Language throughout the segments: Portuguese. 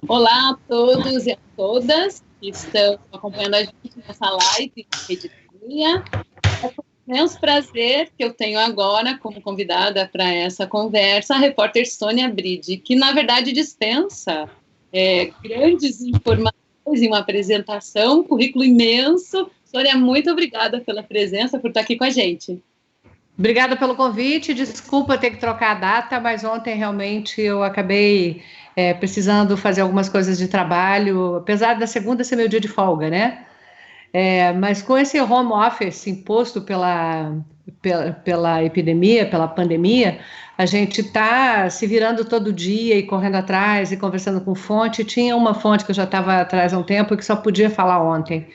Olá a todos e a todas que estão acompanhando a gente nessa live Rede Cunha. É com imenso prazer que eu tenho agora como convidada para essa conversa a repórter Sônia Bride, que na verdade dispensa grandes informações em uma apresentação, currículo imenso. Sônia, muito obrigada pela presença, por estar aqui com a gente. Obrigada pelo convite, desculpa ter que trocar a data, mas ontem realmente eu acabei precisando fazer algumas coisas de trabalho, apesar da segunda ser meu dia de folga, né? Mas com esse home office imposto pela epidemia, pela pandemia, a gente está se virando todo dia e correndo atrás e conversando com fonte. Tinha uma fonte que eu já estava atrás há um tempo e que só podia falar ontem.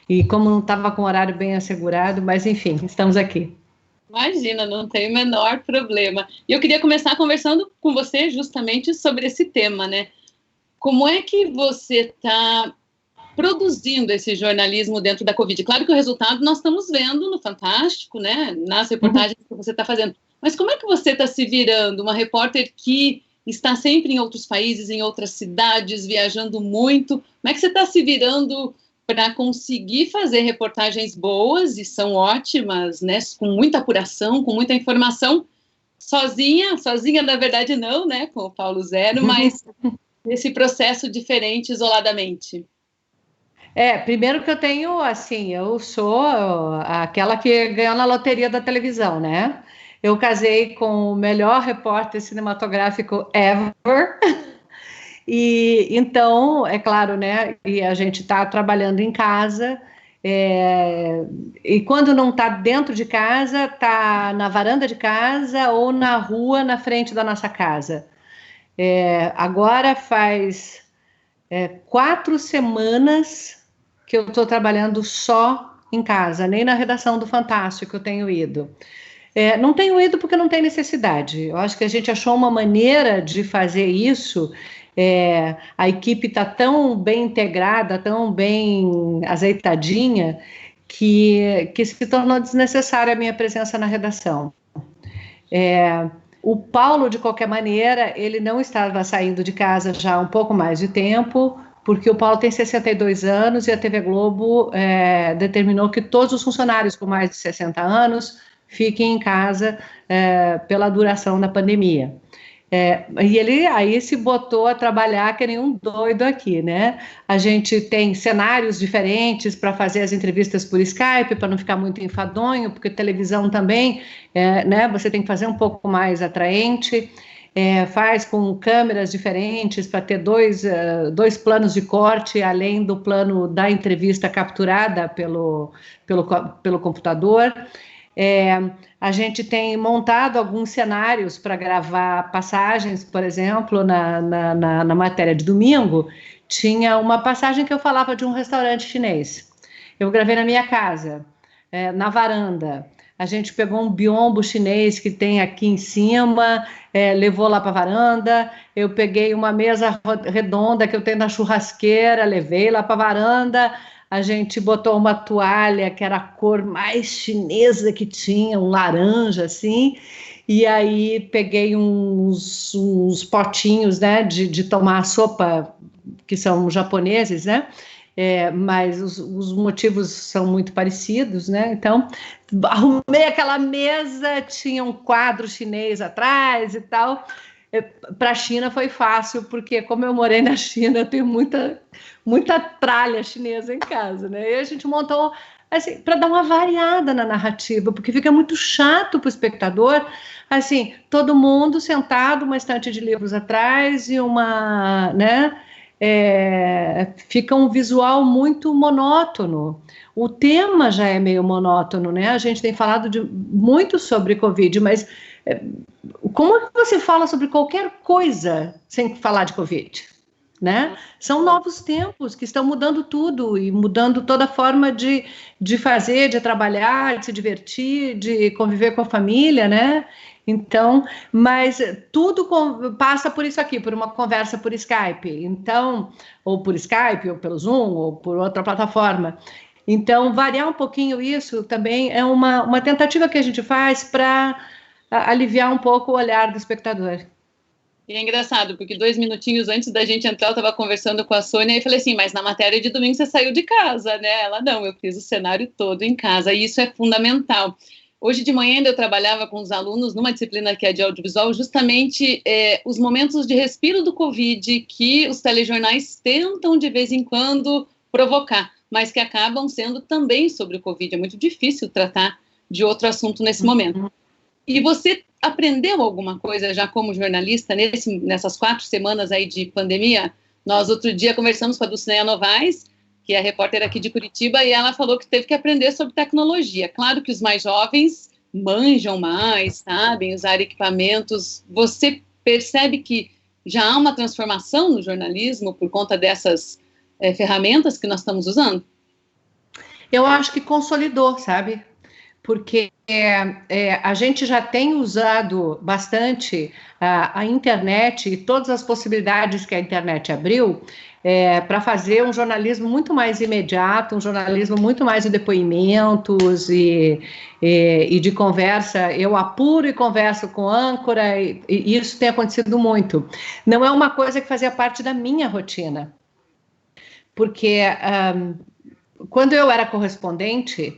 E como não estava com o horário bem assegurado, mas enfim, estamos aqui. Imagina, não tem o menor problema. E eu queria começar conversando com você justamente sobre esse tema, né? Como é que você está produzindo esse jornalismo dentro da Covid? Claro que o resultado nós estamos vendo no Fantástico, né? Nas reportagens que você está fazendo. Mas como é que você está se virando? Uma repórter que está sempre em outros países, em outras cidades, viajando muito. Como é que você está se virando para conseguir fazer reportagens boas, e são ótimas, né? Com muita apuração, com muita informação, sozinha na verdade não, né? Com o Paulo Zero, mas nesse processo diferente, isoladamente. Primeiro que eu tenho, assim, eu sou aquela que ganhou na loteria da televisão, né? Eu casei com o melhor repórter cinematográfico ever. E então, é claro, né? E a gente está trabalhando em casa. E quando não está dentro de casa, está na varanda de casa ou na rua na frente da nossa casa. Agora faz 4 semanas que eu estou trabalhando só em casa, nem na redação do Fantástico eu tenho ido. Não tenho ido porque não tem necessidade. Eu acho que a gente achou uma maneira de fazer isso. A equipe está tão bem integrada, tão bem azeitadinha, que se tornou desnecessária a minha presença na redação. O Paulo, de qualquer maneira, ele não estava saindo de casa já há um pouco mais de tempo, porque o Paulo tem 62 anos e a TV Globo determinou que todos os funcionários com mais de 60 anos fiquem em casa pela duração da pandemia. E ele aí se botou a trabalhar que nem um doido aqui, né? A gente tem cenários diferentes para fazer as entrevistas por Skype, para não ficar muito enfadonho, porque televisão também, né? Você tem que fazer um pouco mais atraente. Faz com câmeras diferentes para ter dois planos de corte, além do plano da entrevista capturada pelo computador. A gente tem montado alguns cenários para gravar passagens, por exemplo, na matéria de domingo, tinha uma passagem que eu falava de um restaurante chinês. Eu gravei na minha casa, na varanda. A gente pegou um biombo chinês que tem aqui em cima, levou lá para a varanda. Eu peguei uma mesa redonda que eu tenho na churrasqueira, levei lá para a varanda. A gente botou uma toalha que era a cor mais chinesa que tinha, um laranja assim, e aí peguei uns potinhos, né, de tomar sopa, que são japoneses, né, mas os motivos são muito parecidos, né, então arrumei aquela mesa, tinha um quadro chinês atrás e tal. Para a China foi fácil, porque como eu morei na China, eu tenho muita tralha chinesa em casa, né? E a gente montou assim, para dar uma variada na narrativa, porque fica muito chato para o espectador, assim, todo mundo sentado, uma estante de livros atrás e né? Fica um visual muito monótono. O tema já é meio monótono, né? A gente tem falado muito sobre Covid, mas como é que você fala sobre qualquer coisa sem falar de Covid? Né? São novos tempos que estão mudando tudo e mudando toda a forma de fazer, de trabalhar, de se divertir, de conviver com a família, né? Então, mas tudo passa por isso aqui, por uma conversa por Skype, então, ou por Skype, ou pelo Zoom, ou por outra plataforma. Então, variar um pouquinho isso também é uma tentativa que a gente faz para aliviar um pouco o olhar do espectador. E é engraçado, porque 2 minutinhos antes da gente entrar, eu estava conversando com a Sônia e falei assim, mas na matéria de domingo você saiu de casa, né? Ela, não, eu fiz o cenário todo em casa, e isso é fundamental. Hoje de manhã ainda eu trabalhava com os alunos numa disciplina que é de audiovisual, justamente os momentos de respiro do Covid que os telejornais tentam de vez em quando provocar, mas que acabam sendo também sobre o Covid. É muito difícil tratar de outro assunto nesse momento. E você aprendeu alguma coisa já como jornalista nessas 4 semanas aí de pandemia? Nós outro dia conversamos com a Dulcineia Novaes, que é repórter aqui de Curitiba, e ela falou que teve que aprender sobre tecnologia. Claro que os mais jovens manjam mais, sabem usar equipamentos. Você percebe que já há uma transformação no jornalismo por conta dessas ferramentas que nós estamos usando? Eu acho que consolidou, sabe? Porque a gente já tem usado bastante a internet e todas as possibilidades que a internet abriu para fazer um jornalismo muito mais imediato, um jornalismo muito mais de depoimentos e de conversa. Eu apuro e converso com âncora, e isso tem acontecido muito. Não é uma coisa que fazia parte da minha rotina, porque quando eu era correspondente,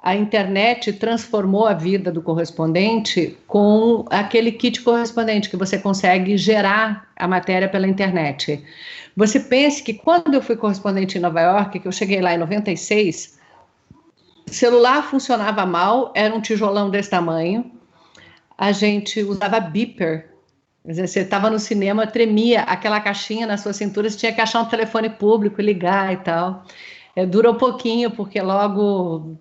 a internet transformou a vida do correspondente com aquele kit correspondente que você consegue gerar a matéria pela internet. Você pense que quando eu fui correspondente em Nova York, que eu cheguei lá em 96, o celular funcionava mal, era um tijolão desse tamanho, a gente usava beeper. Quer dizer, você estava no cinema, tremia aquela caixinha na sua cintura, você tinha que achar um telefone público, ligar e tal. Durou pouquinho, porque logo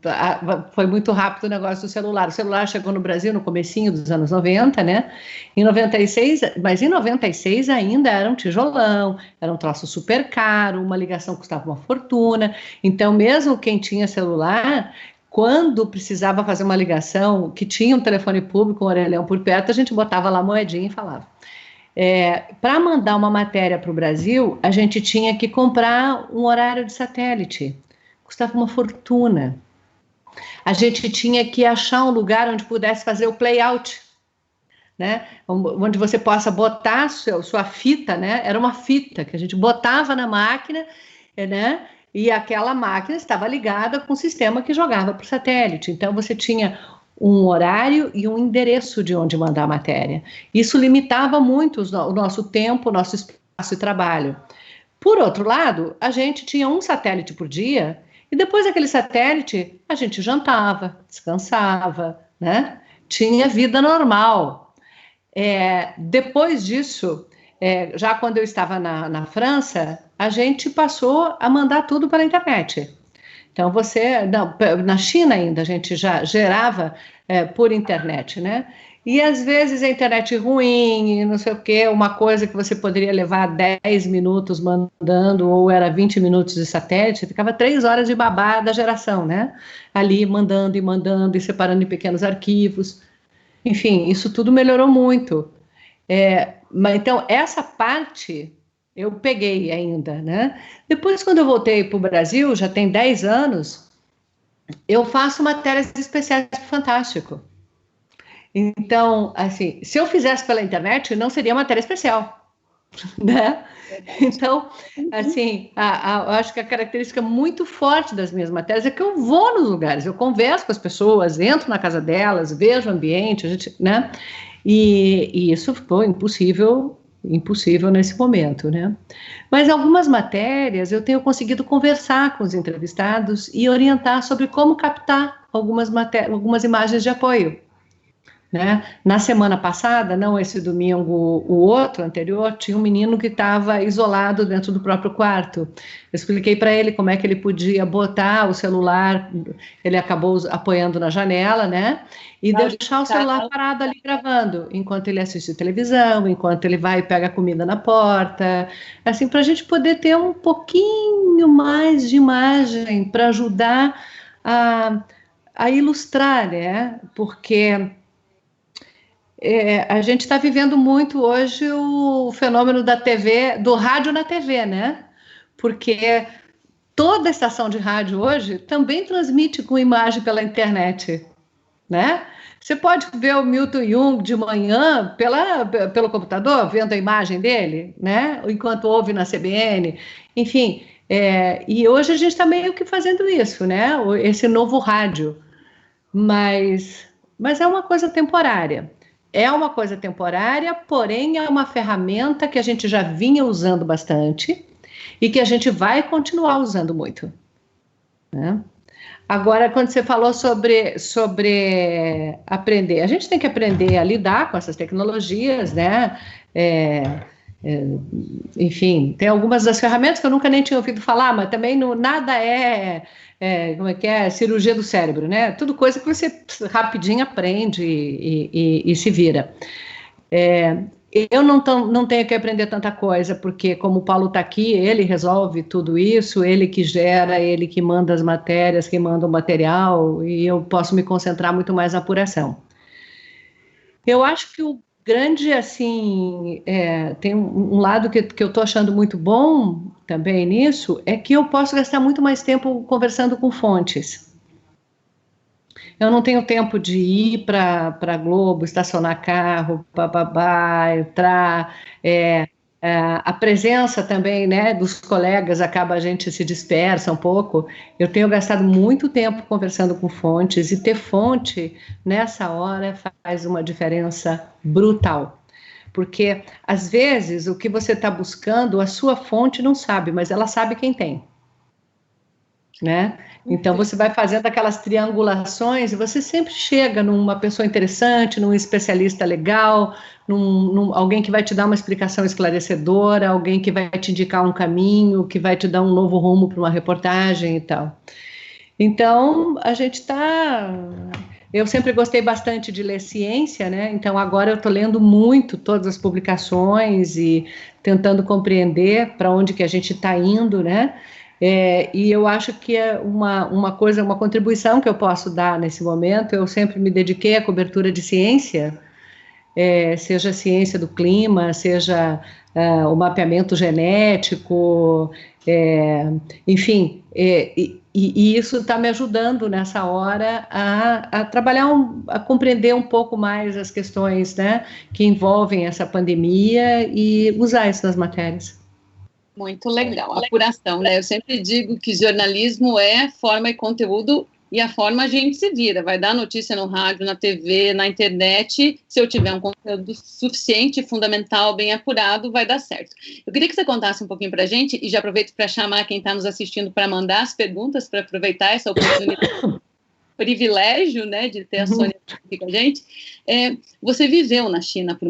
foi muito rápido o negócio do celular. O celular chegou no Brasil no comecinho dos anos 90, né? Em 96, mas em 96 ainda era um tijolão, era um troço super caro, uma ligação custava uma fortuna. Então, mesmo quem tinha celular, quando precisava fazer uma ligação, que tinha um telefone público, um orelhão por perto, a gente botava lá a moedinha e falava. Para mandar uma matéria para o Brasil, a gente tinha que comprar um horário de satélite, custava uma fortuna. A gente tinha que achar um lugar onde pudesse fazer o play-out, né? Onde você possa botar sua fita, né? Era uma fita que a gente botava na máquina, né? E aquela máquina estava ligada com um sistema que jogava para o satélite. Então você tinha um horário e um endereço de onde mandar a matéria. Isso limitava muito o nosso tempo, o nosso espaço de trabalho. Por outro lado, a gente tinha um satélite por dia e depois daquele satélite a gente jantava, descansava, né? Tinha vida normal. Depois disso, já quando eu estava na França, a gente passou a mandar tudo pela internet. Então, na China ainda, a gente já gerava por internet, né? E às vezes a internet ruim, não sei o quê, uma coisa que você poderia levar 10 minutos mandando, ou era 20 minutos de satélite, ficava 3 horas de babá da geração, né? Ali mandando e separando em pequenos arquivos. Enfim, isso tudo melhorou muito. Mas então, essa parte eu peguei ainda, né? Depois, quando eu voltei para o Brasil, já tem 10 anos, eu faço matérias especiais para o Fantástico. Então, assim, se eu fizesse pela internet, não seria matéria especial, né? Então, assim, eu acho que a característica muito forte das minhas matérias é que eu vou nos lugares, eu converso com as pessoas, entro na casa delas, vejo o ambiente, né? E isso ficou impossível nesse momento, né? Mas algumas matérias eu tenho conseguido conversar com os entrevistados e orientar sobre como captar algumas imagens de apoio, né? Na semana passada, não esse domingo, o outro anterior, tinha um menino que estava isolado dentro do próprio quarto. Eu expliquei para ele como é que ele podia botar o celular, ele acabou apoiando na janela, né? E deixar o celular parado ali gravando, enquanto ele assiste televisão, enquanto ele vai e pega a comida na porta, assim, para a gente poder ter um pouquinho mais de imagem para ajudar a ilustrar, né? Porque a gente está vivendo muito hoje o fenômeno da TV, do rádio na TV, né? Porque toda estação de rádio hoje também transmite com imagem pela internet, né? Você pode ver o Milton Jung de manhã pelo computador, vendo a imagem dele, né? Enquanto ouve na CBN, enfim. E hoje a gente está meio que fazendo isso, né? Esse novo rádio. Mas é uma coisa temporária. É uma coisa temporária, porém é uma ferramenta que a gente já vinha usando bastante e que a gente vai continuar usando muito, né? Agora, quando você falou sobre aprender, a gente tem que aprender a lidar com essas tecnologias, né? Enfim, tem algumas das ferramentas que eu nunca nem tinha ouvido falar, mas também nada como é que é? Cirurgia do cérebro, né? Tudo coisa que você rapidinho aprende e se vira. Eu não tenho que aprender tanta coisa, porque como o Paulo está aqui, ele resolve tudo isso, ele que gera, ele que manda as matérias, que manda o material, e eu posso me concentrar muito mais na apuração. Eu acho que o grande, assim, tem um lado que eu estou achando muito bom também nisso, é que eu posso gastar muito mais tempo conversando com fontes. Eu não tenho tempo de ir para a Globo, estacionar carro, entrar. A presença também, né, dos colegas a gente se dispersa um pouco. Eu tenho gastado muito tempo conversando com fontes, e ter fonte nessa hora faz uma diferença brutal. Porque, às vezes, o que você está buscando, a sua fonte não sabe, mas ela sabe quem tem, né? Então você vai fazendo aquelas triangulações e você sempre chega numa pessoa interessante, num especialista legal, alguém que vai te dar uma explicação esclarecedora, alguém que vai te indicar um caminho, que vai te dar um novo rumo para uma reportagem e tal. Então eu sempre gostei bastante de ler ciência, né? Então agora eu estou lendo muito todas as publicações e tentando compreender para onde que a gente está indo, né? E eu acho que é uma contribuição que eu posso dar nesse momento. Eu sempre me dediquei à cobertura de ciência, seja a ciência do clima, seja o mapeamento genético, enfim, e isso está me ajudando nessa hora a trabalhar, a compreender um pouco mais as questões, né, que envolvem essa pandemia e usar isso nas matérias. Muito legal, apuração, né? Eu sempre digo que jornalismo é forma e conteúdo, e a forma a gente se vira, vai dar notícia no rádio, na TV, na internet, se eu tiver um conteúdo suficiente, fundamental, bem apurado, vai dar certo. Eu queria que você contasse um pouquinho para a gente, e já aproveito para chamar quem está nos assistindo para mandar as perguntas, para aproveitar essa oportunidade, privilégio, né, de ter a Sônia aqui com a gente. Você viveu na China por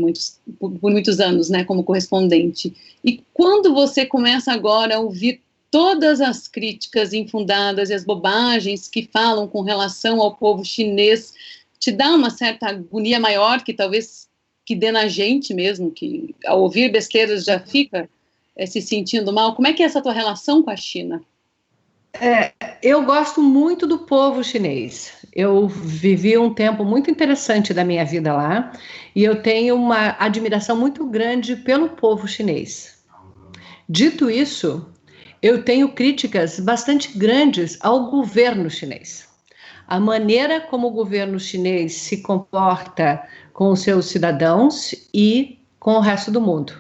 muitos anos, né, como correspondente, e quando você começa agora a ouvir todas as críticas infundadas e as bobagens que falam com relação ao povo chinês, te dá uma certa agonia maior, que talvez que dê na gente mesmo, que ao ouvir besteiras já fica se sentindo mal? Como é que é essa tua relação com a China? Eu gosto muito do povo chinês. Eu vivi um tempo muito interessante da minha vida lá e eu tenho uma admiração muito grande pelo povo chinês. Dito isso, eu tenho críticas bastante grandes ao governo chinês. A maneira como o governo chinês se comporta com os seus cidadãos e com o resto do mundo.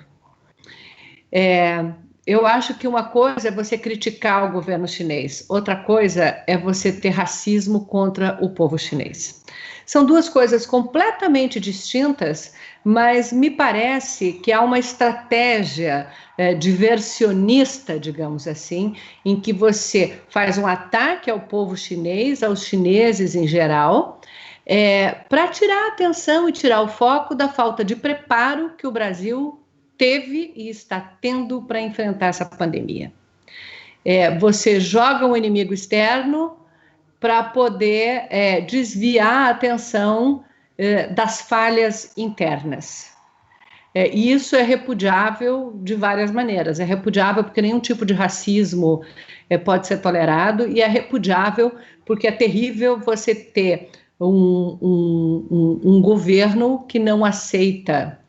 Eu acho que uma coisa é você criticar o governo chinês, outra coisa é você ter racismo contra o povo chinês. São duas coisas completamente distintas, mas me parece que há uma estratégia diversionista, digamos assim, em que você faz um ataque ao povo chinês, aos chineses em geral, para tirar a atenção e tirar o foco da falta de preparo que o Brasil teve e está tendo para enfrentar essa pandemia. Você joga um inimigo externo para poder desviar a atenção das falhas internas. E isso é repudiável de várias maneiras. É repudiável porque nenhum tipo de racismo pode ser tolerado, e é repudiável porque é terrível você ter um governo que não aceita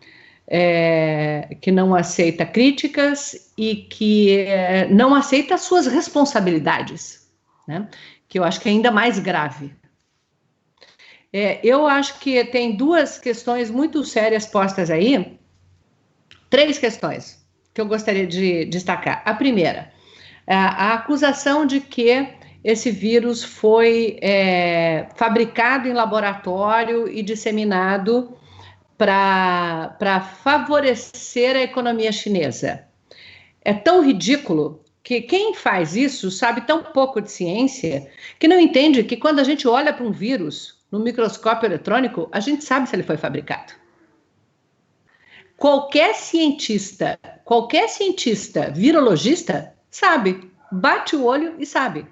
críticas e que não aceita as suas responsabilidades, né? Que eu acho que é ainda mais grave. Eu acho que tem duas questões muito sérias postas aí, 3 questões que eu gostaria de destacar. A primeira, a acusação de que esse vírus foi fabricado em laboratório e disseminado para favorecer a economia chinesa. É tão ridículo que quem faz isso sabe tão pouco de ciência que não entende que quando a gente olha para um vírus no microscópio eletrônico, a gente sabe se ele foi fabricado. Qualquer cientista virologista, sabe, bate o olho e sabe.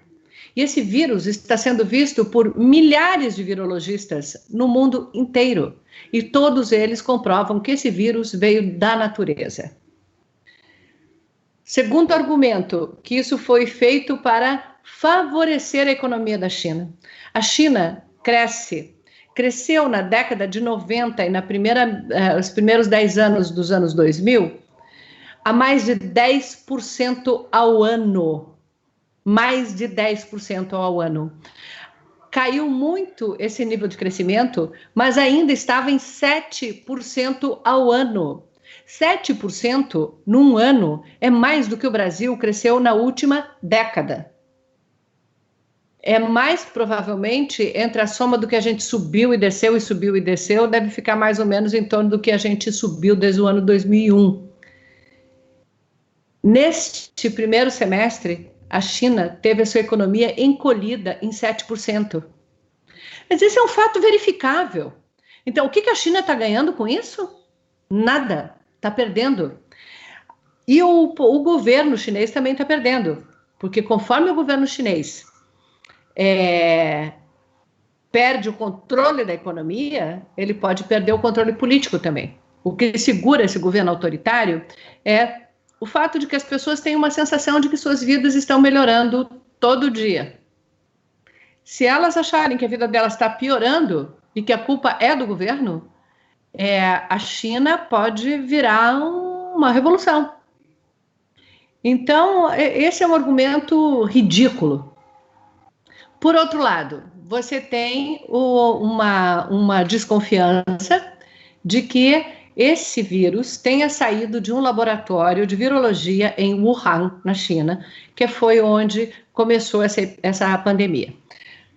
E esse vírus está sendo visto por milhares de virologistas no mundo inteiro. E todos eles comprovam que esse vírus veio da natureza. Segundo argumento, que isso foi feito para favorecer a economia da China. A China cresceu na década de 90 e os primeiros 10 anos dos anos 2000, a mais de 10% ao ano. Mais de 10% ao ano. Caiu muito esse nível de crescimento, mas ainda estava em 7% ao ano. 7% num ano é mais do que o Brasil cresceu na última década. É mais provavelmente entre a soma do que a gente subiu e desceu, deve ficar mais ou menos em torno do que a gente subiu desde o ano 2001. Neste primeiro semestre, a China teve a sua economia encolhida em 7%. Mas esse é um fato verificável. Então, o que a China está ganhando com isso? Nada. Está perdendo. E o governo chinês também está perdendo. Porque conforme o governo chinês perde o controle da economia, ele pode perder o controle político também. O que segura esse governo autoritário é o fato de que as pessoas têm uma sensação de que suas vidas estão melhorando todo dia. Se elas acharem que a vida delas está piorando e que a culpa é do governo, a China pode virar uma revolução. Então, esse é um argumento ridículo. Por outro lado, você tem uma desconfiança de que esse vírus tenha saído de um laboratório de virologia em Wuhan, na China, que foi onde começou essa pandemia.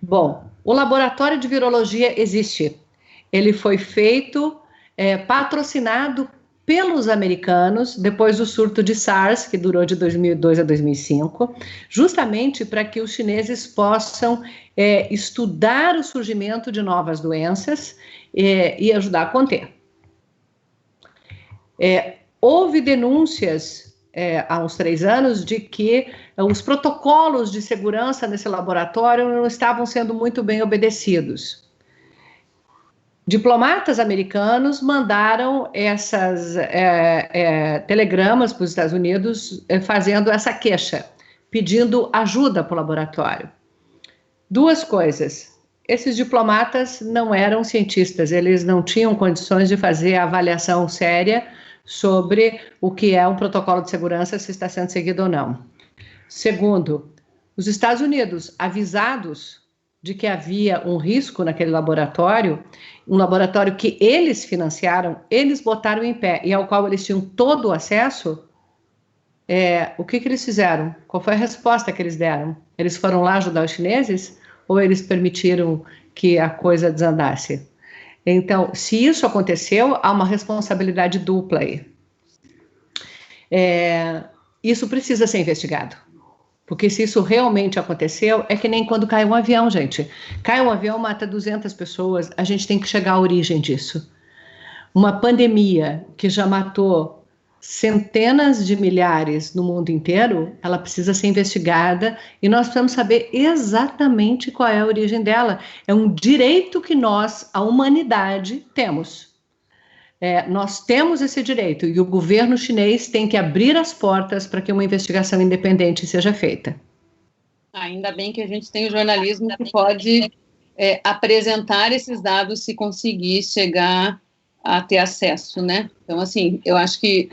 Bom, o laboratório de virologia existe. Ele foi feito, patrocinado pelos americanos, depois do surto de SARS, que durou de 2002 a 2005, justamente para que os chineses possam estudar o surgimento de novas doenças e ajudar a conter. Houve denúncias há uns 3 anos de que os protocolos de segurança nesse laboratório não estavam sendo muito bem obedecidos. Diplomatas americanos mandaram essas telegramas para os Estados Unidos fazendo essa queixa, pedindo ajuda para o laboratório. 2 coisas. Esses diplomatas não eram cientistas, eles não tinham condições de fazer a avaliação séria sobre o que é um protocolo de segurança, se está sendo seguido ou não. Segundo, os Estados Unidos, avisados de que havia um risco naquele laboratório, um laboratório que eles financiaram, eles botaram em pé e ao qual eles tinham todo o acesso, o que eles fizeram? Qual foi a resposta que eles deram? Eles foram lá ajudar os chineses ou eles permitiram que a coisa desandasse? Então, se isso aconteceu, há uma responsabilidade dupla aí. Isso precisa ser investigado. Porque se isso realmente aconteceu, é que nem quando cai um avião, gente. Cai um avião, mata 200 pessoas, a gente tem que chegar à origem disso. Uma pandemia que já matou centenas de milhares no mundo inteiro, ela precisa ser investigada e nós precisamos saber exatamente qual é a origem dela. É um direito que nós, a humanidade, temos. Nós temos esse direito e o governo chinês tem que abrir as portas para que uma investigação independente seja feita. Ainda bem que a gente tem o jornalismo que pode apresentar esses dados se conseguir chegar a ter acesso, né? Então, assim, eu acho que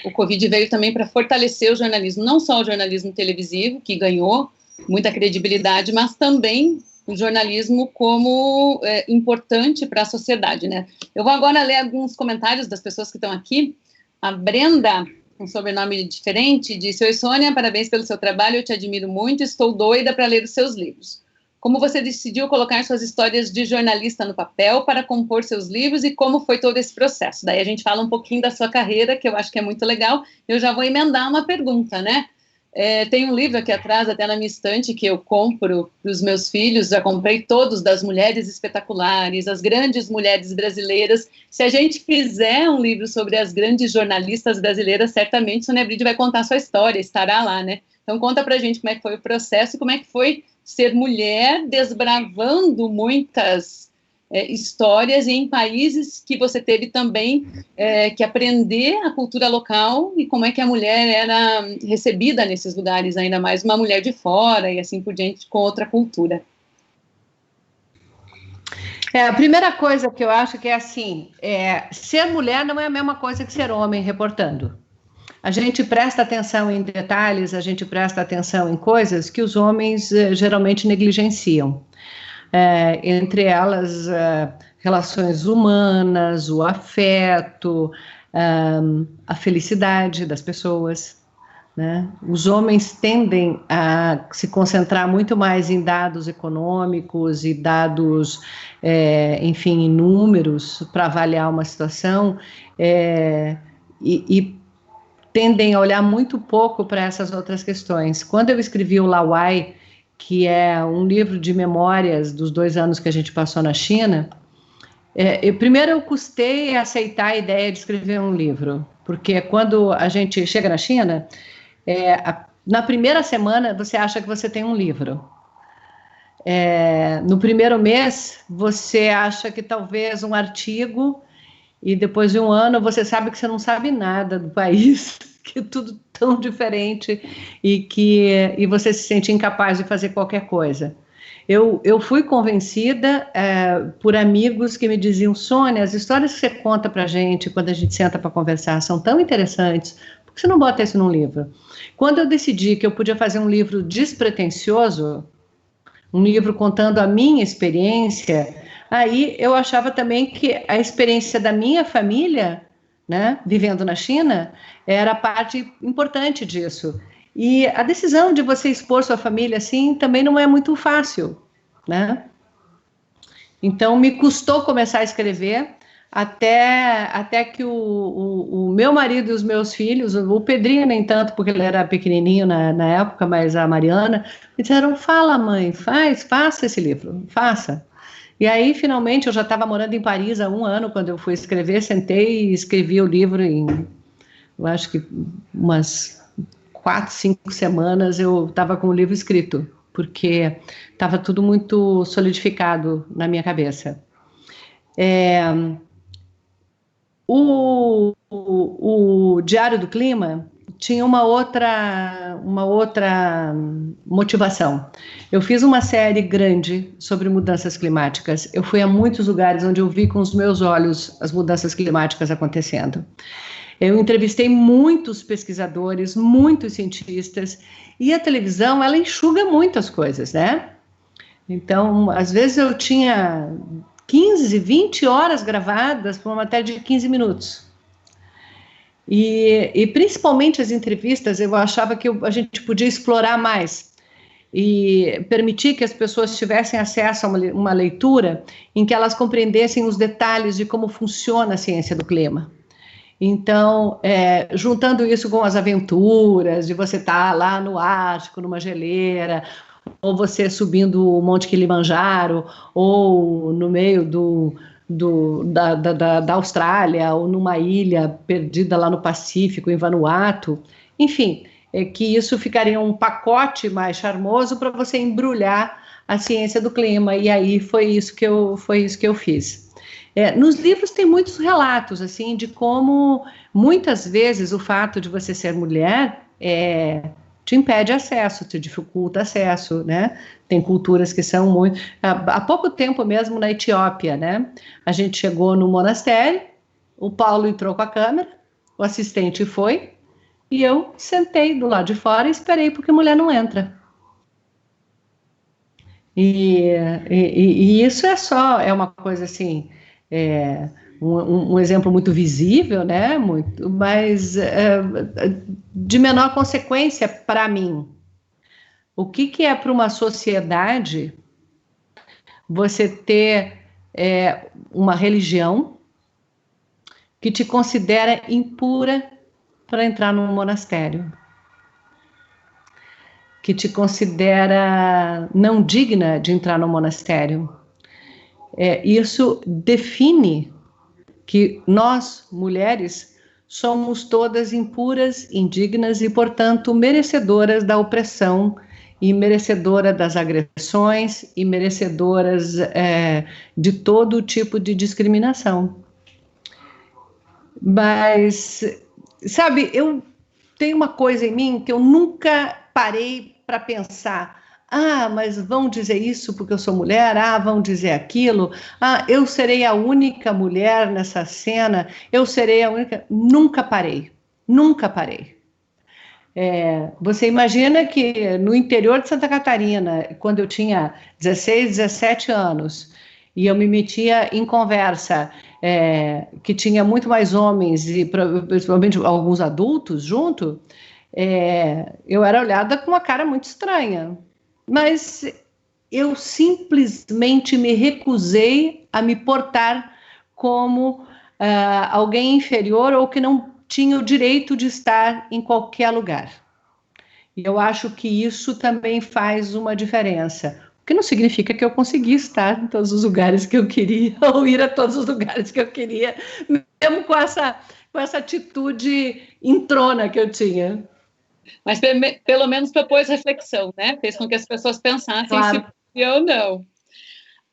o Covid veio também para fortalecer o jornalismo, não só o jornalismo televisivo, que ganhou muita credibilidade, mas também o jornalismo como importante para a sociedade, né? Eu vou agora ler alguns comentários das pessoas que estão aqui. A Brenda, um sobrenome diferente, disse: Oi, Sônia, parabéns pelo seu trabalho, eu te admiro muito, estou doida para ler os seus livros. Como você decidiu colocar suas histórias de jornalista no papel para compor seus livros e como foi todo esse processo? Daí a gente fala um pouquinho da sua carreira, que eu acho que é muito legal. Eu já vou emendar uma pergunta, né? Tem um livro aqui atrás, até na minha estante, que eu compro para os meus filhos, já comprei todos, das mulheres espetaculares, as grandes mulheres brasileiras. Se a gente fizer um livro sobre as grandes jornalistas brasileiras, certamente Sônia Bride vai contar a sua história, estará lá, né? Então conta pra gente como é que foi o processo e como é que foi ser mulher desbravando muitas histórias e em países que você teve também que aprender a cultura local e como é que a mulher era recebida nesses lugares, ainda mais uma mulher de fora e assim por diante, com outra cultura. A primeira coisa que eu acho que é assim, ser mulher não é a mesma coisa que ser homem reportando. A gente presta atenção em detalhes, a gente presta atenção em coisas que os homens geralmente negligenciam. Entre elas, relações humanas, o afeto, a felicidade das pessoas, né? Os homens tendem a se concentrar muito mais em dados econômicos e dados, enfim, em números para avaliar uma situação, e tendem a olhar muito pouco para essas outras questões. Quando eu escrevi o Lauai, que é um livro de memórias dos 2 anos que a gente passou na China, primeiro eu custei a aceitar a ideia de escrever um livro, porque quando a gente chega na China, na primeira semana você acha que você tem um livro. No primeiro mês você acha que talvez um artigo, e depois de um ano você sabe que você não sabe nada do país, que é tudo tão diferente e você se sente incapaz de fazer qualquer coisa. Eu fui convencida por amigos que me diziam: Sônia, as histórias que você conta pra gente quando a gente senta para conversar são tão interessantes, por que você não bota isso num livro? Quando eu decidi que eu podia fazer um livro despretensioso, um livro contando a minha experiência, aí eu achava também que a experiência da minha família, né, vivendo na China, era parte importante disso. E a decisão de você expor sua família assim também não é muito fácil, né? Então me custou começar a escrever até que o meu marido e os meus filhos, o Pedrinho nem tanto, porque ele era pequenininho na época, mas a Mariana, me disseram: fala, mãe, faça esse livro, faça. E aí, finalmente, eu já estava morando em Paris há 1 ano, quando eu fui escrever, sentei e escrevi o livro em, eu acho que umas 4, 5 semanas eu estava com o livro escrito, porque estava tudo muito solidificado na minha cabeça. O Diário do Clima tinha uma outra motivação. Eu fiz uma série grande sobre mudanças climáticas. Eu fui a muitos lugares onde eu vi com os meus olhos as mudanças climáticas acontecendo. Eu entrevistei muitos pesquisadores, muitos cientistas, e a televisão, ela enxuga muito as coisas, né? Então, às vezes eu tinha 15, 20 horas gravadas para uma matéria de 15 minutos. E principalmente as entrevistas, eu achava que a gente podia explorar mais e permitir que as pessoas tivessem acesso a uma leitura em que elas compreendessem os detalhes de como funciona a ciência do clima. Então, juntando isso com as aventuras de você estar lá no Ártico, numa geleira, ou você subindo o Monte Kilimanjaro, ou no meio da Austrália, ou numa ilha perdida lá no Pacífico, em Vanuatu, enfim, que isso ficaria um pacote mais charmoso para você embrulhar a ciência do clima, e aí foi isso que eu fiz. Nos livros tem muitos relatos, assim, de como muitas vezes o fato de você ser mulher te impede acesso, te dificulta acesso, né? Tem culturas que são muito... Há pouco tempo mesmo na Etiópia, né? A gente chegou no monastério, o Paulo entrou com a câmera, o assistente foi, e eu sentei do lado de fora e esperei, porque mulher não entra. E, e isso é uma coisa assim, um exemplo muito visível, né? Muito, mas de menor consequência para mim. O que é para uma sociedade você ter uma religião que te considera impura para entrar num monastério, que te considera não digna de entrar no monastério? Isso define que nós, mulheres, somos todas impuras, indignas e, portanto, merecedoras da opressão e merecedoras das agressões e merecedoras de todo tipo de discriminação. Mas, sabe, eu tenho uma coisa em mim que eu nunca parei para pensar. Ah, mas vão dizer isso porque eu sou mulher? Ah, vão dizer aquilo? Ah, eu serei a única mulher nessa cena? Eu serei a única... Nunca parei. Nunca parei. Você imagina que no interior de Santa Catarina, quando eu tinha 16, 17 anos, e eu me metia em conversa que tinha muito mais homens e principalmente alguns adultos junto, eu era olhada com uma cara muito estranha. Mas eu simplesmente me recusei a me portar como alguém inferior ou que não tinha o direito de estar em qualquer lugar. E eu acho que isso também faz uma diferença. O que não significa que eu consegui estar em todos os lugares que eu queria, ou ir a todos os lugares que eu queria, mesmo com essa atitude entrona que eu tinha. Mas pelo menos propôs reflexão, né? Fez com que as pessoas pensassem Claro. se podia ou não.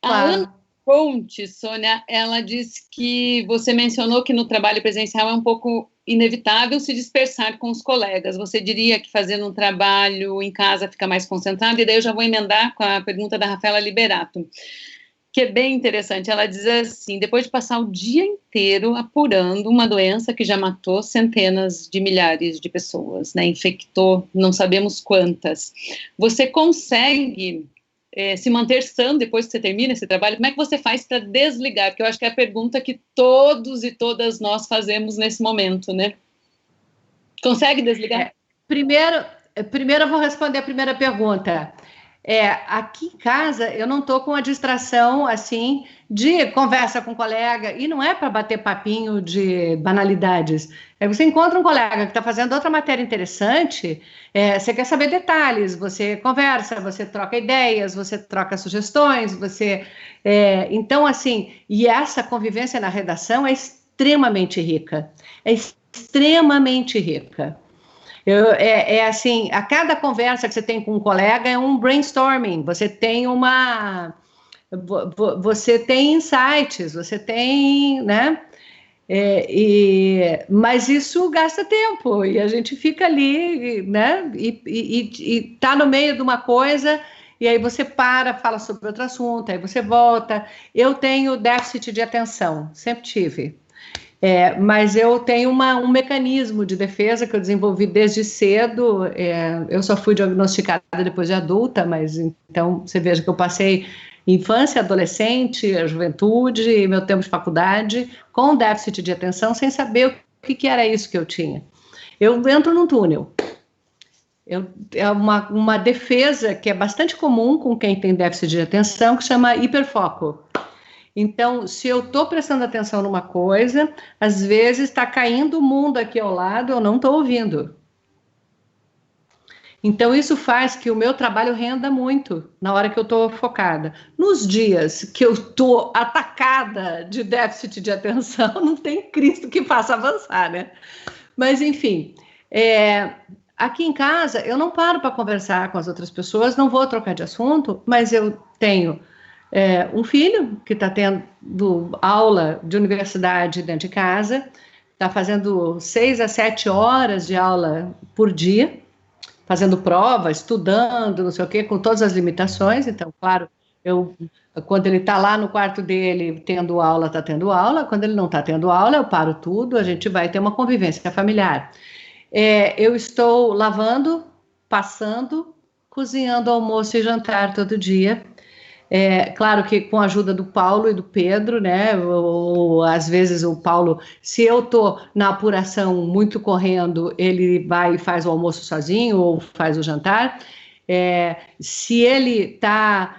Claro. A Ana Ponte, Sônia, ela disse que você mencionou que no trabalho presencial é um pouco inevitável se dispersar com os colegas. Você diria que fazendo um trabalho em casa fica mais concentrado? E daí eu já vou emendar com a pergunta da Rafaela Liberato, que é bem interessante. Ela diz assim: depois de passar o dia inteiro apurando uma doença que já matou centenas de milhares de pessoas, né? Infectou não sabemos quantas, você consegue se manter sã depois que você termina esse trabalho? Como é que você faz para desligar? Porque eu acho que é a pergunta que todos e todas nós fazemos nesse momento, né? Consegue desligar? Primeiro eu vou responder a primeira pergunta. Aqui em casa eu não estou com a distração assim de conversa com um colega, e não é para bater papinho de banalidades. Você encontra um colega que está fazendo outra matéria interessante, você quer saber detalhes, você conversa, você troca ideias, você troca sugestões, então assim, e essa convivência na redação é extremamente rica, extremamente rica. Assim, a cada conversa que você tem com um colega é um brainstorming, você tem insights, você tem, né? Mas isso gasta tempo, e a gente fica ali, né? E tá no meio de uma coisa, e aí você fala sobre outro assunto, aí você volta. Eu tenho déficit de atenção, sempre tive. Mas eu tenho um mecanismo de defesa que eu desenvolvi desde cedo. Eu só fui diagnosticada depois de adulta, mas então você veja que eu passei infância, adolescente, a juventude, meu tempo de faculdade com déficit de atenção, sem saber o que era isso que eu tinha. Eu entro num túnel. É uma defesa que é bastante comum com quem tem déficit de atenção, que chama hiperfoco. Então, se eu estou prestando atenção numa coisa, às vezes está caindo o mundo aqui ao lado, eu não estou ouvindo. Então, isso faz que o meu trabalho renda muito na hora que eu estou focada. Nos dias que eu estou atacada de déficit de atenção, não tem Cristo que faça avançar, né? Mas, enfim, aqui em casa eu não paro para conversar com as outras pessoas, não vou trocar de assunto, mas eu tenho um filho que está tendo aula de universidade dentro de casa, está fazendo 6 a 7 horas de aula por dia, fazendo prova, estudando, não sei o quê, com todas as limitações. Então, claro, quando ele está lá no quarto dele tendo aula, está tendo aula. Quando ele não está tendo aula, eu paro tudo, a gente vai ter uma convivência familiar. Eu estou lavando, passando, cozinhando almoço e jantar todo dia. Claro que com a ajuda do Paulo e do Pedro, né? Ou, às vezes o Paulo, se eu estou na apuração muito correndo, ele vai e faz o almoço sozinho ou faz o jantar. Se ele está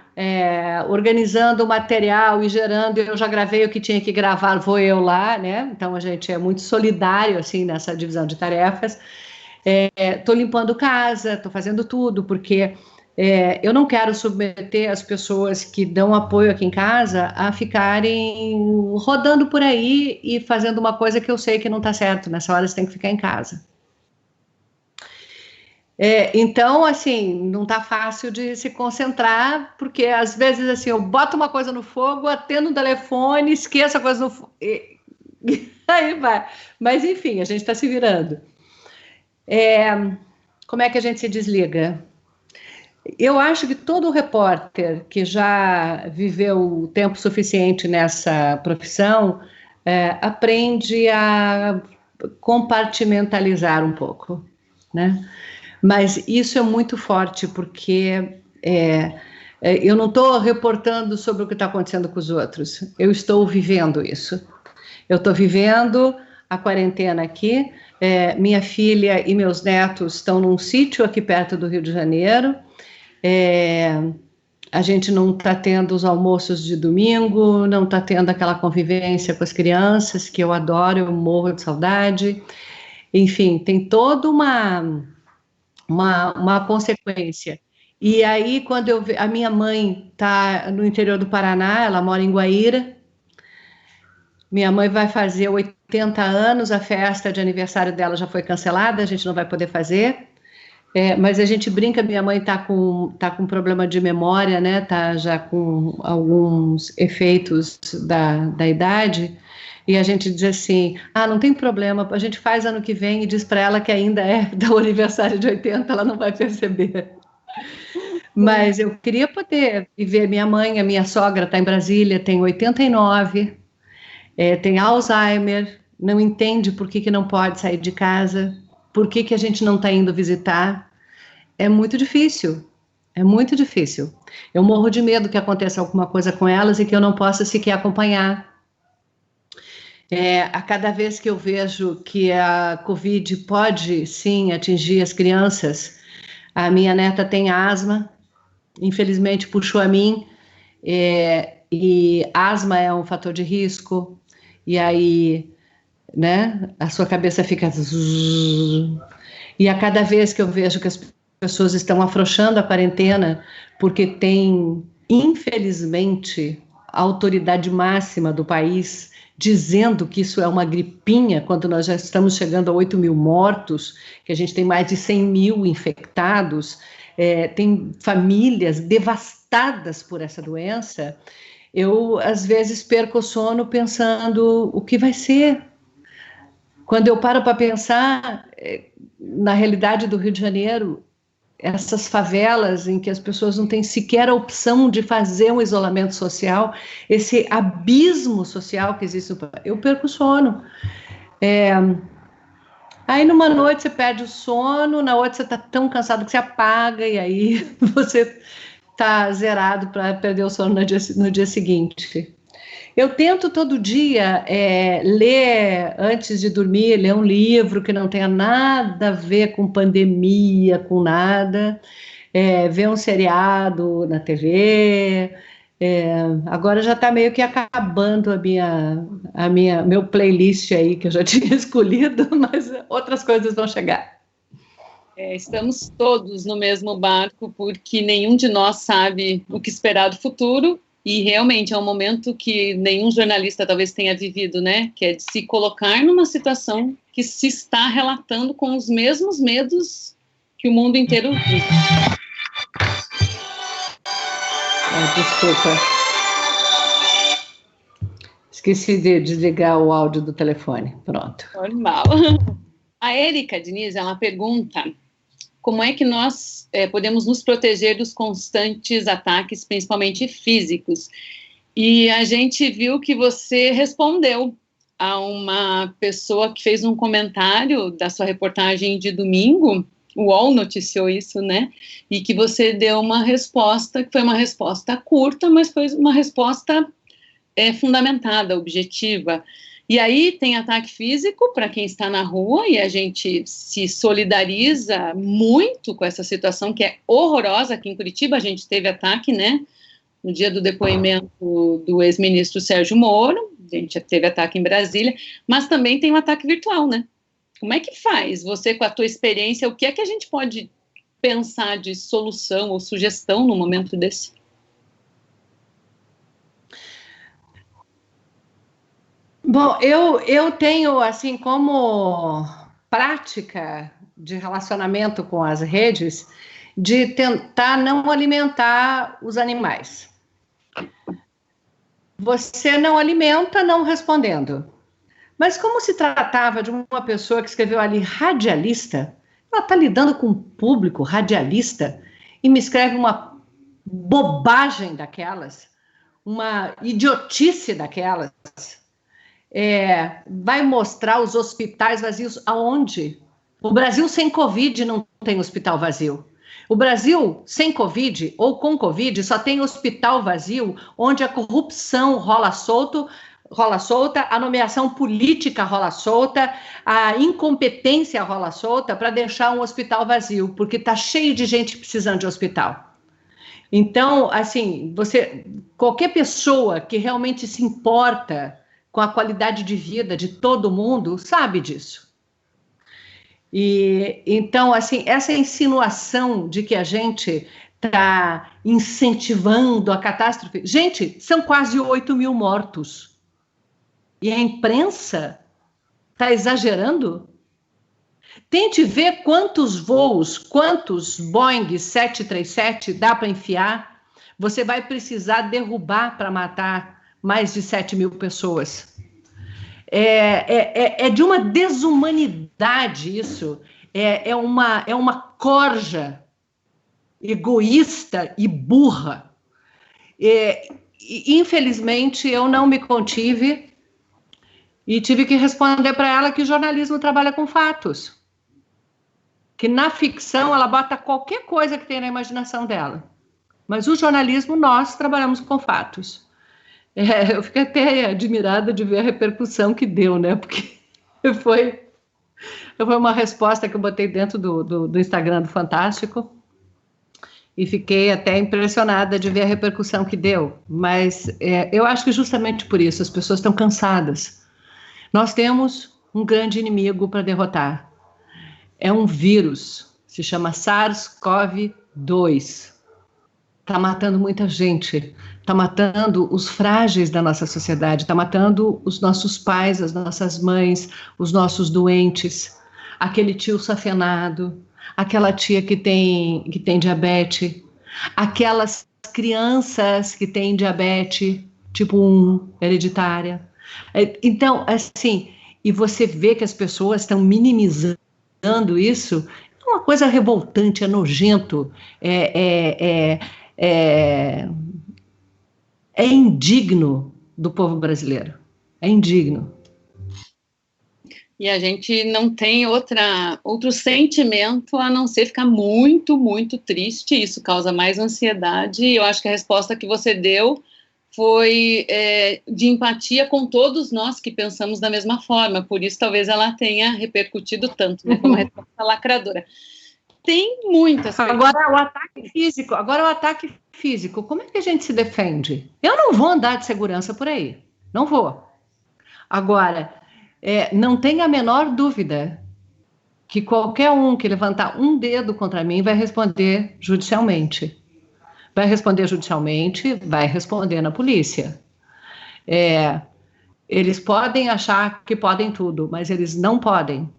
organizando o material e gerando, eu já gravei o que tinha que gravar, vou eu lá, né? Então a gente é muito solidário assim nessa divisão de tarefas. Estou limpando casa, estou fazendo tudo, porque eu não quero submeter as pessoas que dão apoio aqui em casa a ficarem rodando por aí e fazendo uma coisa que eu sei que não está certo. Nessa hora você tem que ficar em casa. Então, assim, não está fácil de se concentrar, porque às vezes assim, eu boto uma coisa no fogo, atendo o telefone, esqueço a coisa no fogo, aí vai. Mas enfim, a gente está se virando. Como é que a gente se desliga? Eu acho que todo repórter que já viveu tempo suficiente nessa profissão aprende a compartimentalizar um pouco, né? Mas isso é muito forte, porque eu não estou reportando sobre o que está acontecendo com os outros, eu estou vivendo isso. Eu estou vivendo a quarentena aqui, minha filha e meus netos estão num sítio aqui perto do Rio de Janeiro, a gente não está tendo os almoços de domingo, não está tendo aquela convivência com as crianças, que eu adoro, eu morro de saudade. Enfim, tem toda uma consequência. E aí, quando a minha mãe está no interior do Paraná, ela mora em Guaíra, minha mãe vai fazer 80 anos, a festa de aniversário dela já foi cancelada, a gente não vai poder fazer, mas a gente brinca, minha mãe está com problema de memória, né? Está já com alguns efeitos da idade, e a gente diz assim, não tem problema, a gente faz ano que vem e diz para ela que ainda é do aniversário de 80, ela não vai perceber. Mas eu queria poder viver, minha mãe, a minha sogra está em Brasília, tem 89, tem Alzheimer, não entende por que não pode sair de casa, por que a gente não está indo visitar. É muito difícil, é muito difícil. Eu morro de medo que aconteça alguma coisa com elas e que eu não possa sequer acompanhar. A cada vez que eu vejo que a Covid pode, sim, atingir as crianças, a minha neta tem asma, infelizmente puxou a mim, e asma é um fator de risco, e aí, né, a sua cabeça fica... E a cada vez que eu vejo que as pessoas estão afrouxando a quarentena, porque tem, infelizmente, a autoridade máxima do país dizendo que isso é uma gripinha, quando nós já estamos chegando a 8 mil mortos, que a gente tem mais de 100 mil infectados, tem famílias devastadas por essa doença, eu, às vezes, perco o sono pensando o que vai ser. Quando eu paro para pensar na realidade do Rio de Janeiro, essas favelas em que as pessoas não têm sequer a opção de fazer um isolamento social, esse abismo social que existe, eu perco o sono. Aí numa noite você perde o sono, na outra você está tão cansado que você apaga, e aí você está zerado para perder o sono no dia seguinte. Eu tento todo dia ler, antes de dormir, ler um livro que não tenha nada a ver com pandemia, com nada, ver um seriado na TV. Agora já está meio que acabando meu playlist aí, que eu já tinha escolhido, mas outras coisas vão chegar. Estamos todos no mesmo barco, porque nenhum de nós sabe o que esperar do futuro. E realmente é um momento que nenhum jornalista talvez tenha vivido, né? Que é de se colocar numa situação que se está relatando com os mesmos medos que o mundo inteiro vive. Desculpa. Esqueci de desligar o áudio do telefone. Pronto. Normal. A Érica Diniz, ela pergunta: como é que nós podemos nos proteger dos constantes ataques, principalmente físicos? E a gente viu que você respondeu a uma pessoa que fez um comentário da sua reportagem de domingo, o UOL noticiou isso, né? E que você deu uma resposta, que foi uma resposta curta, mas foi uma resposta fundamentada, objetiva. E aí tem ataque físico para quem está na rua, e a gente se solidariza muito com essa situação que é horrorosa. Aqui em Curitiba a gente teve ataque, né? No dia do depoimento do ex-ministro Sérgio Moro, a gente teve ataque em Brasília, mas também tem um ataque virtual, né? Como é que faz? Você, com a tua experiência, o que é que a gente pode pensar de solução ou sugestão no momento desse? Bom, eu tenho, assim, como prática de relacionamento com as redes, de tentar não alimentar os animais. Você não alimenta não respondendo. Mas como se tratava de uma pessoa que escreveu ali radialista, ela está lidando com um público radialista e me escreve uma bobagem daquelas, uma idiotice daquelas. Vai mostrar os hospitais vazios aonde? O Brasil sem Covid não tem hospital vazio. O Brasil sem Covid ou com Covid só tem hospital vazio onde a corrupção rola solta, a nomeação política rola solta, a incompetência rola solta para deixar um hospital vazio, porque está cheio de gente precisando de hospital. Então, assim, qualquer pessoa que realmente se importa com a qualidade de vida de todo mundo sabe disso. E então, assim, essa insinuação de que a gente está incentivando a catástrofe. Gente, são quase 8 mil mortos. E a imprensa está exagerando? Tente ver quantos voos, quantos Boeing 737 dá para enfiar. Você vai precisar derrubar para matar mais de 7 mil pessoas. É de uma desumanidade isso. É uma corja egoísta e burra. Infelizmente, eu não me contive e tive que responder para ela que o jornalismo trabalha com fatos. Que na ficção ela bota qualquer coisa que tem na imaginação dela. Mas o jornalismo, nós trabalhamos com fatos. Eu fiquei até admirada de ver a repercussão que deu, né? Porque foi uma resposta que eu botei dentro do Instagram do Fantástico e fiquei até impressionada de ver a repercussão que deu. Mas eu acho que justamente por isso as pessoas estão cansadas. Nós temos um grande inimigo para derrotar. É um vírus, se chama SARS-CoV-2. Está matando muita gente, está matando os frágeis da nossa sociedade, está matando os nossos pais, as nossas mães, os nossos doentes, aquele tio safenado, aquela tia que tem diabetes, aquelas crianças que têm diabetes tipo 1, hereditária. Então, assim, e você vê que as pessoas estão minimizando isso, é uma coisa revoltante, é nojento, é indigno do povo brasileiro. É indigno. E a gente não tem outro sentimento a não ser ficar muito, muito triste. Isso causa mais ansiedade. Eu acho que a resposta que você deu foi de empatia com todos nós que pensamos da mesma forma. Por isso, talvez ela tenha repercutido tanto, né? Como uma resposta lacradora. Tem muitas coisas. Agora o ataque físico, como é que a gente se defende? Eu não vou andar de segurança por aí, não vou. Agora, não tenha a menor dúvida que qualquer um que levantar um dedo contra mim vai responder judicialmente. Vai responder judicialmente, vai responder na polícia. Eles podem achar que podem tudo, mas eles não podem.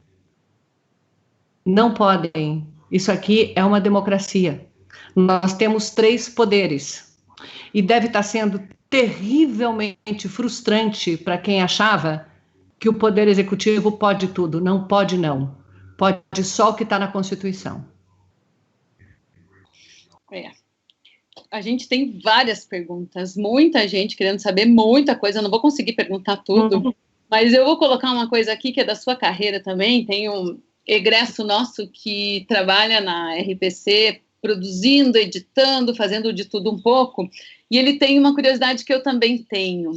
Não podem. Isso aqui é uma democracia. Nós temos 3 poderes. E deve estar sendo terrivelmente frustrante para quem achava que o poder executivo pode tudo. Não pode, não. Pode só o que está na Constituição. A gente tem várias perguntas, muita gente querendo saber muita coisa. Eu não vou conseguir perguntar tudo, mas eu vou colocar uma coisa aqui que é da sua carreira também. Tem egresso nosso que trabalha na RPC, produzindo, editando, fazendo de tudo um pouco, e ele tem uma curiosidade que eu também tenho.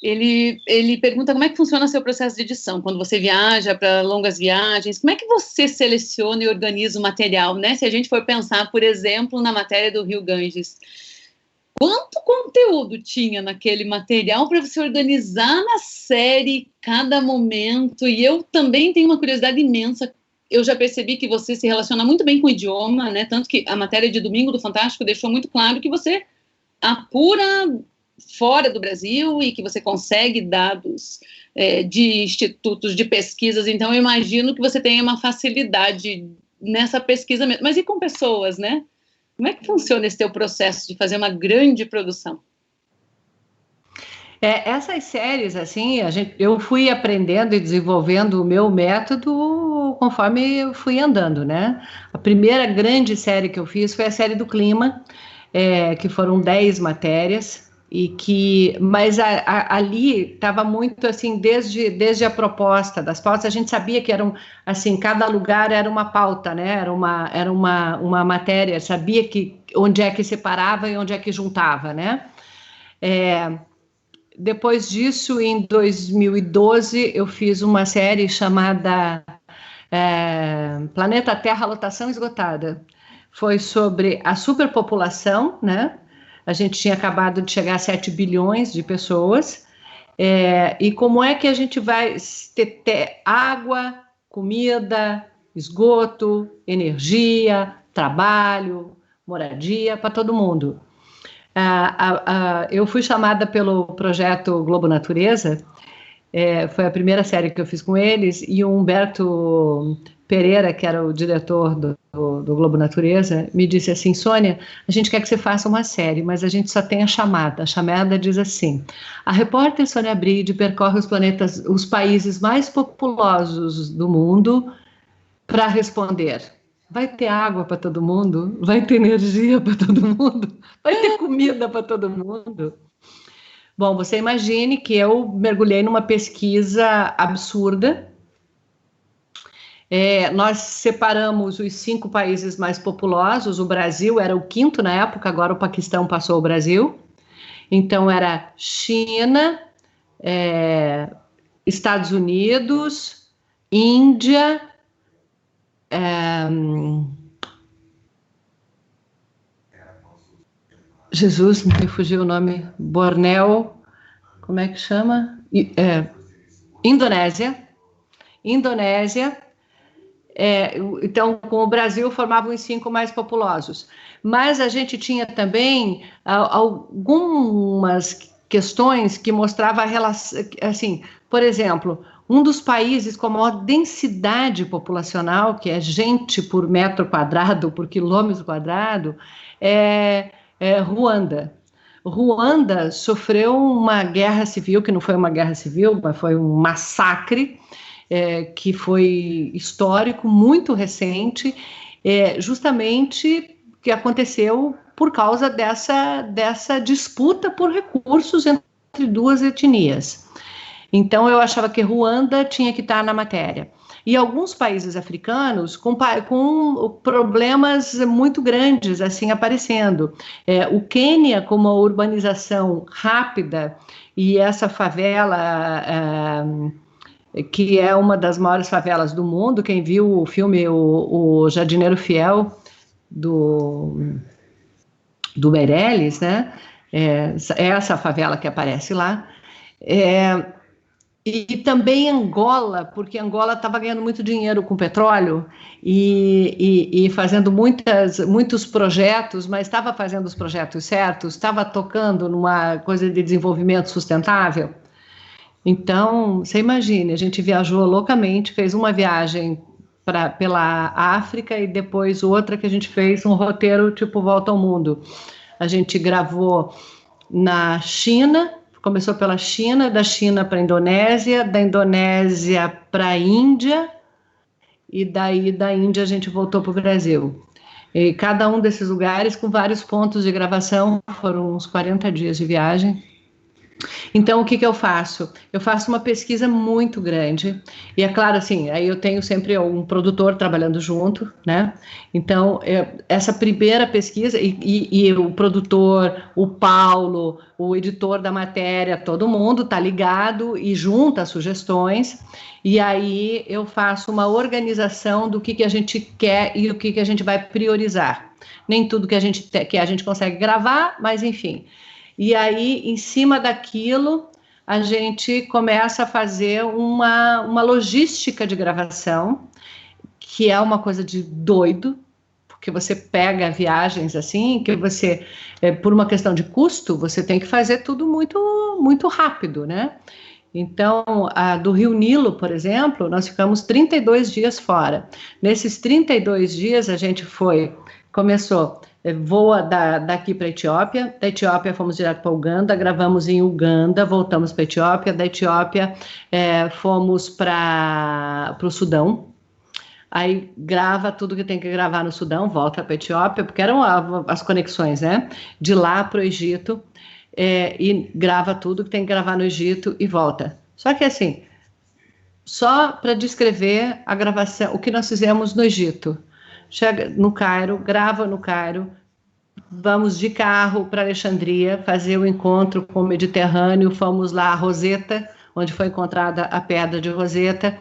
Ele pergunta como é que funciona o seu processo de edição, quando você viaja para longas viagens, como é que você seleciona e organiza o material, né? Se a gente for pensar, por exemplo, na matéria do Rio Ganges, quanto conteúdo tinha naquele material para você organizar na série cada momento? E eu também tenho uma curiosidade imensa. Eu já percebi que você se relaciona muito bem com o idioma, né? Tanto que a matéria de domingo do Fantástico deixou muito claro que você apura fora do Brasil e que você consegue dados de institutos de pesquisas. Então, eu imagino que você tenha uma facilidade nessa pesquisa mesmo. Mas e com pessoas, né? Como é que funciona esse teu processo de fazer uma grande produção? Essas séries, assim, eu fui aprendendo e desenvolvendo o meu método conforme eu fui andando, né? A primeira grande série que eu fiz foi a série do clima, que foram 10 matérias, mas ali estava muito assim, desde a proposta das pautas, a gente sabia que eram, assim, cada lugar era uma pauta, né? Era uma matéria, sabia onde é que separava e onde é que juntava, né? Depois disso, em 2012, eu fiz uma série chamada Planeta Terra, Lotação Esgotada. Foi sobre a superpopulação, né? A gente tinha acabado de chegar a 7 bilhões de pessoas, e como é que a gente vai ter água, comida, esgoto, energia, trabalho, moradia para todo mundo. Eu fui chamada pelo projeto Globo Natureza, foi a primeira série que eu fiz com eles, e o Humberto Pereira, que era o diretor do Globo Natureza, me disse assim: Sônia, a gente quer que você faça uma série, mas a gente só tem a chamada diz assim: a repórter Sônia Bride percorre os países mais populosos do mundo para responder. Vai ter água para todo mundo? Vai ter energia para todo mundo? Vai ter comida para todo mundo? Bom, você imagine que eu mergulhei numa pesquisa absurda. Nós separamos os 5 países mais populosos. O Brasil era o 5º na época, agora o Paquistão passou o Brasil. Então era China, Estados Unidos, Índia, Jesus, me fugiu o nome, Bornéu, como é que chama? Indonésia. Então, com o Brasil, formavam os 5 mais populosos. Mas a gente tinha também algumas questões que mostravam a relação, assim, por exemplo, um dos países com a maior densidade populacional, que é gente por metro quadrado, por quilômetro quadrado, é Ruanda. Ruanda sofreu uma guerra civil, que não foi uma guerra civil, mas foi um massacre, que foi histórico, muito recente, justamente que aconteceu por causa dessa disputa por recursos entre 2 etnias. Então, eu achava que Ruanda tinha que estar na matéria. E alguns países africanos com problemas muito grandes assim aparecendo. O Quênia, com uma urbanização rápida, e essa favela, que é uma das maiores favelas do mundo. Quem viu o filme O Jardineiro Fiel, do Meirelles, né? Essa favela que aparece lá. E também Angola, porque Angola estava ganhando muito dinheiro com petróleo e fazendo muitos projetos, mas estava fazendo os projetos certos, estava tocando numa coisa de desenvolvimento sustentável. Então, você imagine, a gente viajou loucamente, fez uma viagem pela África e depois outra que a gente fez um roteiro tipo Volta ao Mundo. A gente gravou na China, começou pela China, da China para a Indonésia, da Indonésia para a Índia, e daí da Índia a gente voltou para o Brasil. E cada um desses lugares com vários pontos de gravação, foram uns 40 dias de viagem. Então, o que que eu faço? Eu faço uma pesquisa muito grande, e é claro, assim, aí eu tenho sempre um produtor trabalhando junto, né? Então, essa primeira pesquisa, e o produtor, o Paulo, o editor da matéria, todo mundo está ligado e junta sugestões, e aí eu faço uma organização do que a gente quer e o que a gente vai priorizar. Nem tudo que a gente consegue gravar, mas enfim. E aí, em cima daquilo, a gente começa a fazer uma logística de gravação, que é uma coisa de doido, porque você pega viagens assim, que você, por uma questão de custo, você tem que fazer tudo muito, muito rápido, né? Então, a do Rio Nilo, por exemplo, nós ficamos 32 dias fora. Nesses 32 dias, a gente começou... voa daqui para a Etiópia, da Etiópia fomos direto para Uganda, gravamos em Uganda, voltamos para a Etiópia, da Etiópia fomos para o Sudão, aí grava tudo que tem que gravar no Sudão, volta para a Etiópia, porque eram as conexões, né, de lá para o Egito, e grava tudo que tem que gravar no Egito e volta. Só que assim, só para descrever a gravação, o que nós fizemos no Egito. Chega no Cairo, grava no Cairo, vamos de carro para Alexandria, fazer o encontro com o Mediterrâneo, fomos lá a Roseta, onde foi encontrada a pedra de Roseta,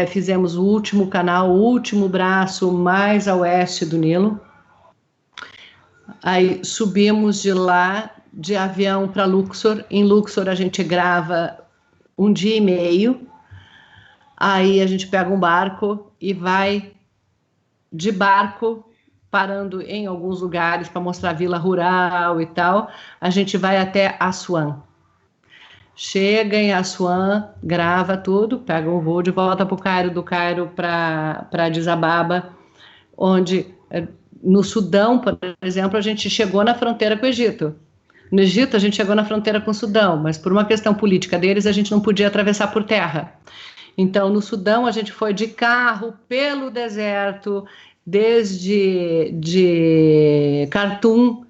fizemos o último canal, o último braço mais a oeste do Nilo, aí subimos de lá, de avião para Luxor, em Luxor a gente grava 1 dia e meio, aí a gente pega um barco e vai de barco, parando em alguns lugares para mostrar a vila rural e tal, a gente vai até Assuã. Chega em Assuã, grava tudo, pega um voo de volta para o Cairo, do Cairo para Addis Ababa, onde no Sudão, por exemplo, a gente chegou na fronteira com o Egito. No Egito, a gente chegou na fronteira com o Sudão, mas por uma questão política deles, a gente não podia atravessar por terra. Então, no Sudão, a gente foi de carro pelo deserto, desde Khartoum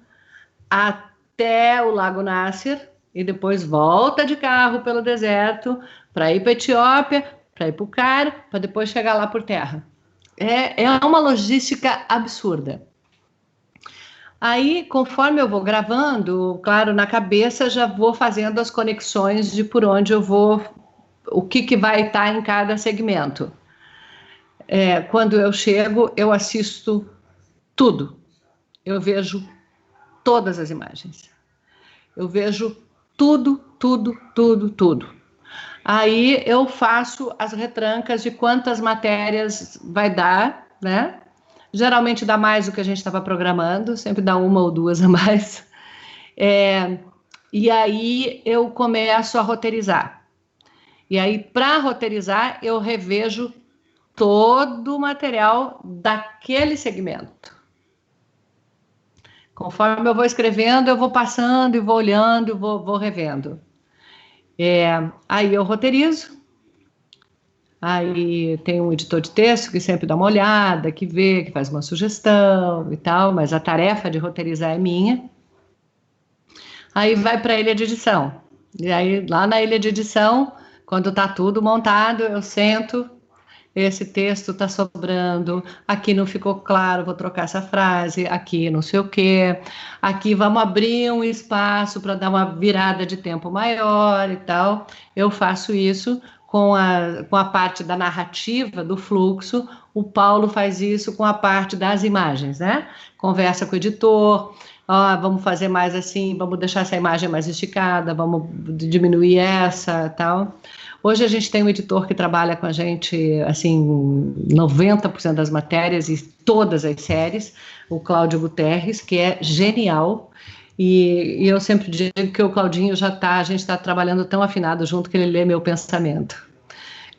até o Lago Nasser, e depois volta de carro pelo deserto para ir para a Etiópia, para ir para o Cairo, para depois chegar lá por terra. É uma logística absurda. Aí, conforme eu vou gravando, claro, na cabeça já vou fazendo as conexões de por onde eu vou, o que vai estar em cada segmento. Quando eu chego, eu assisto tudo. Eu vejo todas as imagens. Eu vejo tudo. Aí eu faço as retrancas de quantas matérias vai dar, né? Geralmente dá mais do que a gente estava programando, sempre dá 1 ou 2 a mais. E aí eu começo a roteirizar. E aí, para roteirizar, eu revejo todo o material daquele segmento. Conforme eu vou escrevendo, eu vou passando e vou olhando, vou revendo. Aí eu roteirizo, aí tem um editor de texto que sempre dá uma olhada, que vê, que faz uma sugestão e tal, mas a tarefa de roteirizar é minha. Aí vai para a ilha de edição. E aí, lá na ilha de edição, quando está tudo montado, eu sento, esse texto está sobrando, aqui não ficou claro, vou trocar essa frase, aqui não sei o quê, aqui vamos abrir um espaço para dar uma virada de tempo maior e tal. Eu faço isso com a parte da narrativa, do fluxo, o Paulo faz isso com a parte das imagens, né? Conversa com o editor, vamos fazer mais assim, vamos deixar essa imagem mais esticada, vamos diminuir essa tal. Hoje a gente tem um editor que trabalha com a gente, assim, 90% das matérias e todas as séries, o Cláudio Guterres, que é genial. E eu sempre digo que o Claudinho a gente está trabalhando tão afinado junto que ele lê meu pensamento.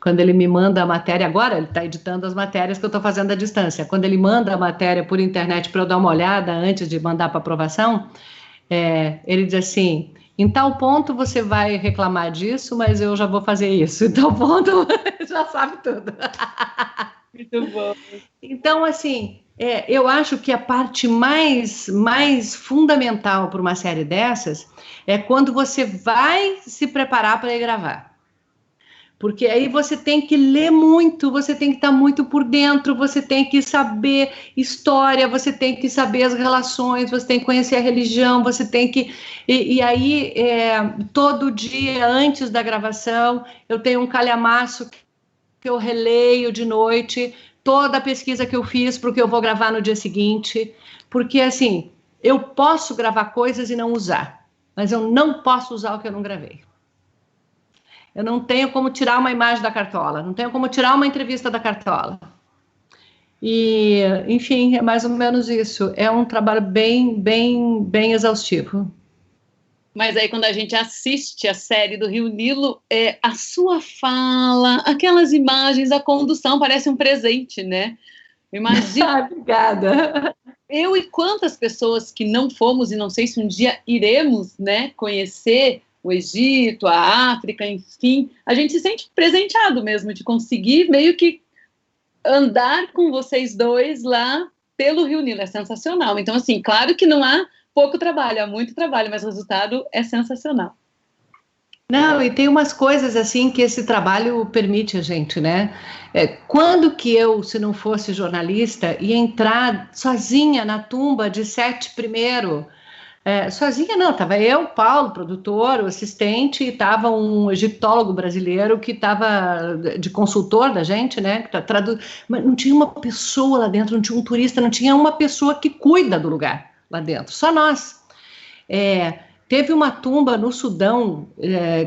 Quando ele me manda a matéria, agora ele está editando as matérias que eu estou fazendo à distância. Quando ele manda a matéria por internet para eu dar uma olhada antes de mandar para aprovação, ele diz assim: em tal ponto você vai reclamar disso, mas eu já vou fazer isso. Em tal ponto já sabe tudo. Muito bom. Então, assim, Eu acho que a parte mais fundamental para uma série dessas é quando você vai se preparar para ir gravar. Porque aí você tem que ler muito, você tem que estar muito por dentro, você tem que saber história, você tem que saber as relações, você tem que conhecer a religião, você tem que... E aí, todo dia antes da gravação, eu tenho um calhamaço que eu releio de noite, toda a pesquisa que eu fiz para o que eu vou gravar no dia seguinte, porque assim, eu posso gravar coisas e não usar, mas eu não posso usar o que eu não gravei. Eu não tenho como tirar uma imagem da cartola, não tenho como tirar uma entrevista da cartola. E, enfim, é mais ou menos isso. É um trabalho bem exaustivo. Mas aí quando a gente assiste a série do Rio Nilo, a sua fala, aquelas imagens, a condução parece um presente, né? Imagina. Obrigada. Eu e quantas pessoas que não fomos e não sei se um dia iremos, né, conhecer o Egito, a África, enfim, a gente se sente presenteado mesmo de conseguir meio que andar com vocês dois lá pelo Rio Nilo. É sensacional. Então, assim, claro que não há pouco trabalho, há muito trabalho, mas o resultado é sensacional. Não, e tem umas coisas assim que esse trabalho permite a gente, né? Quando que eu, se não fosse jornalista, ia entrar sozinha na tumba de Sete primeiro? Sozinha não, estava eu, Paulo, produtor, o assistente, e estava um egiptólogo brasileiro que estava de consultor da gente, né? Mas não tinha uma pessoa lá dentro, não tinha um turista, não tinha uma pessoa que cuida do lugar lá dentro, só nós. Teve uma tumba no Sudão,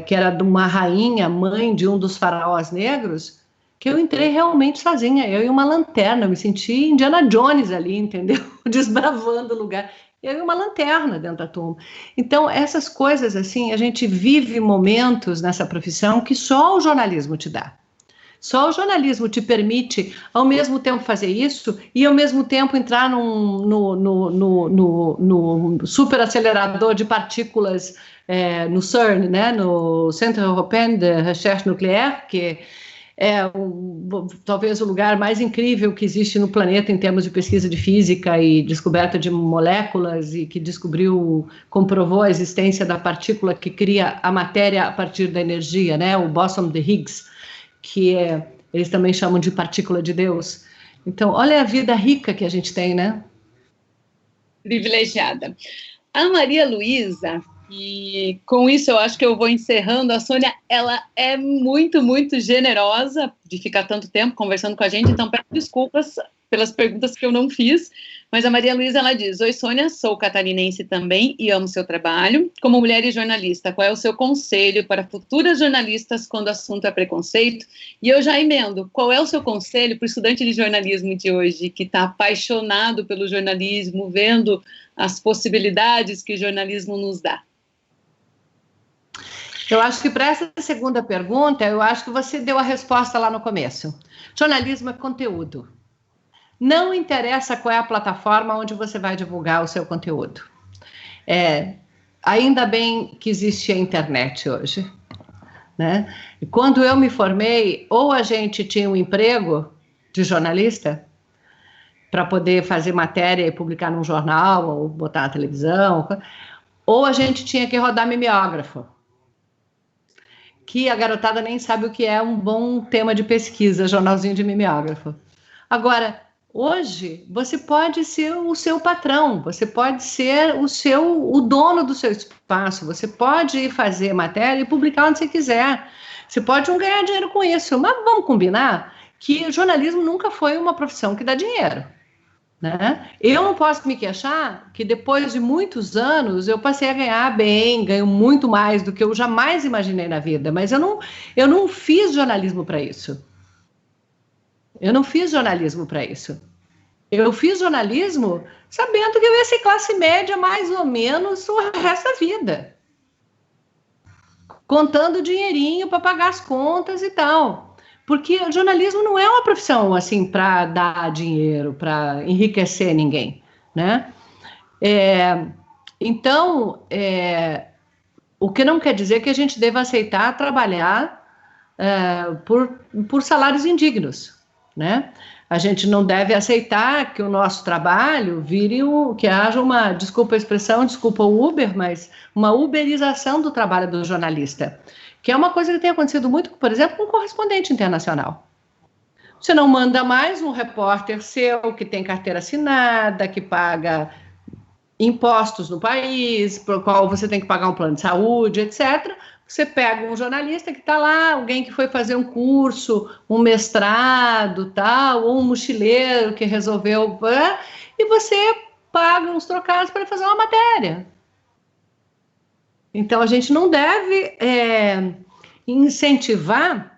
que era de uma rainha, mãe de um dos faraós negros, que eu entrei realmente sozinha, eu e uma lanterna, me senti Indiana Jones ali, entendeu? Desbravando o lugar. Eu e uma lanterna dentro da tumba. Então, essas coisas, assim, a gente vive momentos nessa profissão que só o jornalismo te dá. Só o jornalismo te permite, ao mesmo tempo, fazer isso e, ao mesmo tempo, entrar no superacelerador de partículas no CERN, né, no Centre Européen de Recherche Nucléaire, que talvez o lugar mais incrível que existe no planeta em termos de pesquisa de física e descoberta de moléculas e que comprovou a existência da partícula que cria a matéria a partir da energia, né? O bóson de Higgs, que eles também chamam de partícula de Deus. Então, olha a vida rica que a gente tem, né? Privilegiada. A Maria Luísa, e com isso eu acho que eu vou encerrando. A Sônia, ela é muito, muito generosa de ficar tanto tempo conversando com a gente, então peço desculpas pelas perguntas que eu não fiz, mas a Maria Luísa, ela diz: oi, Sônia, sou catarinense também e amo seu trabalho. Como mulher e jornalista, qual é o seu conselho para futuras jornalistas quando o assunto é preconceito? E eu já emendo, qual é o seu conselho para o estudante de jornalismo de hoje, que está apaixonado pelo jornalismo, vendo as possibilidades que o jornalismo nos dá? Eu acho que para essa segunda pergunta, eu acho que você deu a resposta lá no começo. Jornalismo é conteúdo. Não interessa qual é a plataforma onde você vai divulgar o seu conteúdo. Ainda bem que existe a internet hoje, né? E quando eu me formei, ou a gente tinha um emprego de jornalista para poder fazer matéria e publicar num jornal ou botar na televisão, ou a gente tinha que rodar mimeógrafo, que a garotada nem sabe o que é um bom tema de pesquisa, jornalzinho de mimeógrafo. Agora, hoje, você pode ser o seu patrão, você pode ser o dono do seu espaço, você pode fazer matéria e publicar onde você quiser. Você pode não ganhar dinheiro com isso, mas vamos combinar que o jornalismo nunca foi uma profissão que dá dinheiro, né? Eu não posso me queixar que depois de muitos anos eu passei a ganhar bem, ganho muito mais do que eu jamais imaginei na vida, mas eu não fiz jornalismo para isso. Eu não fiz jornalismo para isso. Eu fiz jornalismo sabendo que eu ia ser classe média mais ou menos o resto da vida. Contando dinheirinho para pagar as contas e tal. Porque o jornalismo não é uma profissão assim para dar dinheiro, para enriquecer ninguém, né? Então, o que não quer dizer que a gente deva aceitar trabalhar por salários indignos, né? A gente não deve aceitar que o nosso trabalho vire que haja uma, desculpa a expressão, desculpa o Uber, mas uma uberização do trabalho do jornalista, que é uma coisa que tem acontecido muito, por exemplo, com um correspondente internacional. Você não manda mais um repórter seu que tem carteira assinada, que paga impostos no país, por qual você tem que pagar um plano de saúde, etc. Você pega um jornalista que está lá, alguém que foi fazer um curso, um mestrado, tal, ou um mochileiro que resolveu, e você paga uns trocados para fazer uma matéria. Então, a gente não deve incentivar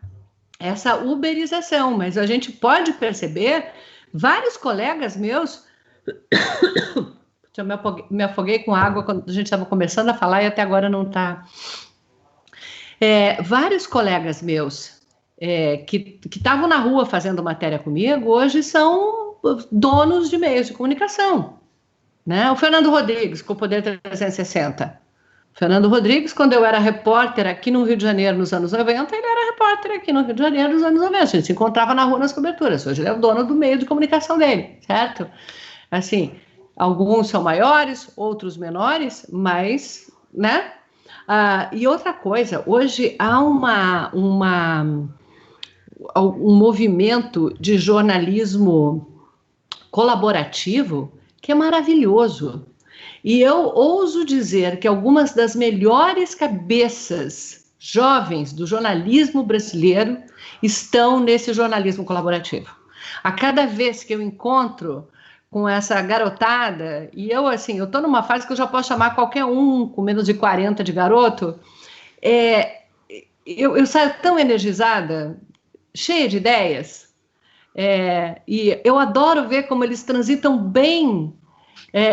essa uberização, mas a gente pode perceber vários colegas meus... Eu me afoguei com água quando a gente estava começando a falar e até agora não está... vários colegas meus que estavam na rua fazendo matéria comigo, hoje são donos de meios de comunicação, né? O Fernando Rodrigues, com o Poder 360. O Fernando Rodrigues, quando eu era repórter aqui no Rio de Janeiro nos anos 90, ele era repórter aqui no Rio de Janeiro nos anos 90. A gente se encontrava na rua nas coberturas. Hoje ele é o dono do meio de comunicação dele, certo? Assim, alguns são maiores, outros menores, mas, né? E outra coisa, hoje há um movimento de jornalismo colaborativo que é maravilhoso. E eu ouso dizer que algumas das melhores cabeças jovens do jornalismo brasileiro estão nesse jornalismo colaborativo. A cada vez que eu encontro com essa garotada, e eu, assim, eu estou numa fase que eu já posso chamar qualquer um com menos de 40 de garoto, eu saio tão energizada, cheia de ideias, e eu adoro ver como eles transitam bem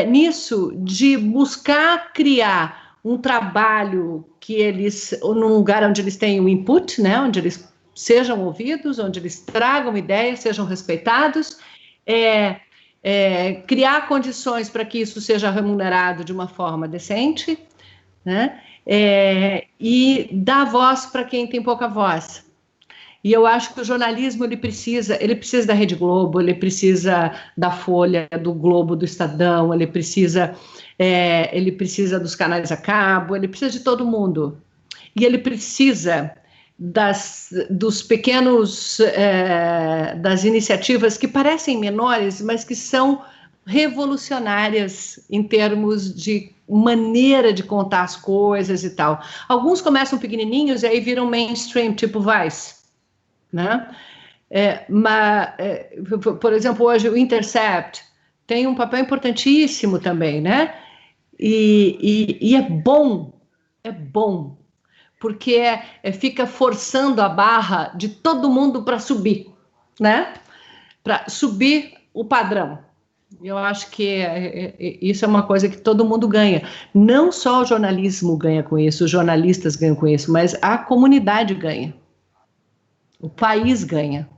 nisso de buscar criar um trabalho que eles, num lugar onde eles têm um input, né, onde eles sejam ouvidos, onde eles tragam ideias, sejam respeitados, criar condições para que isso seja remunerado de uma forma decente, né? E dar voz para quem tem pouca voz. E eu acho que o jornalismo ele precisa da Rede Globo, ele precisa da Folha, do Globo, do Estadão, ele precisa dos canais a cabo, ele precisa de todo mundo. E ele precisa dos pequenos, das iniciativas que parecem menores, mas que são revolucionárias em termos de maneira de contar as coisas e tal. Alguns começam pequenininhos e aí viram mainstream, tipo Vice, né? Por exemplo, hoje o Intercept tem um papel importantíssimo também, né? E é bom, porque fica forçando a barra de todo mundo para subir, né? Para subir o padrão. Eu acho que isso é uma coisa que todo mundo ganha. Não só o jornalismo ganha com isso, os jornalistas ganham com isso, mas a comunidade ganha. O país ganha.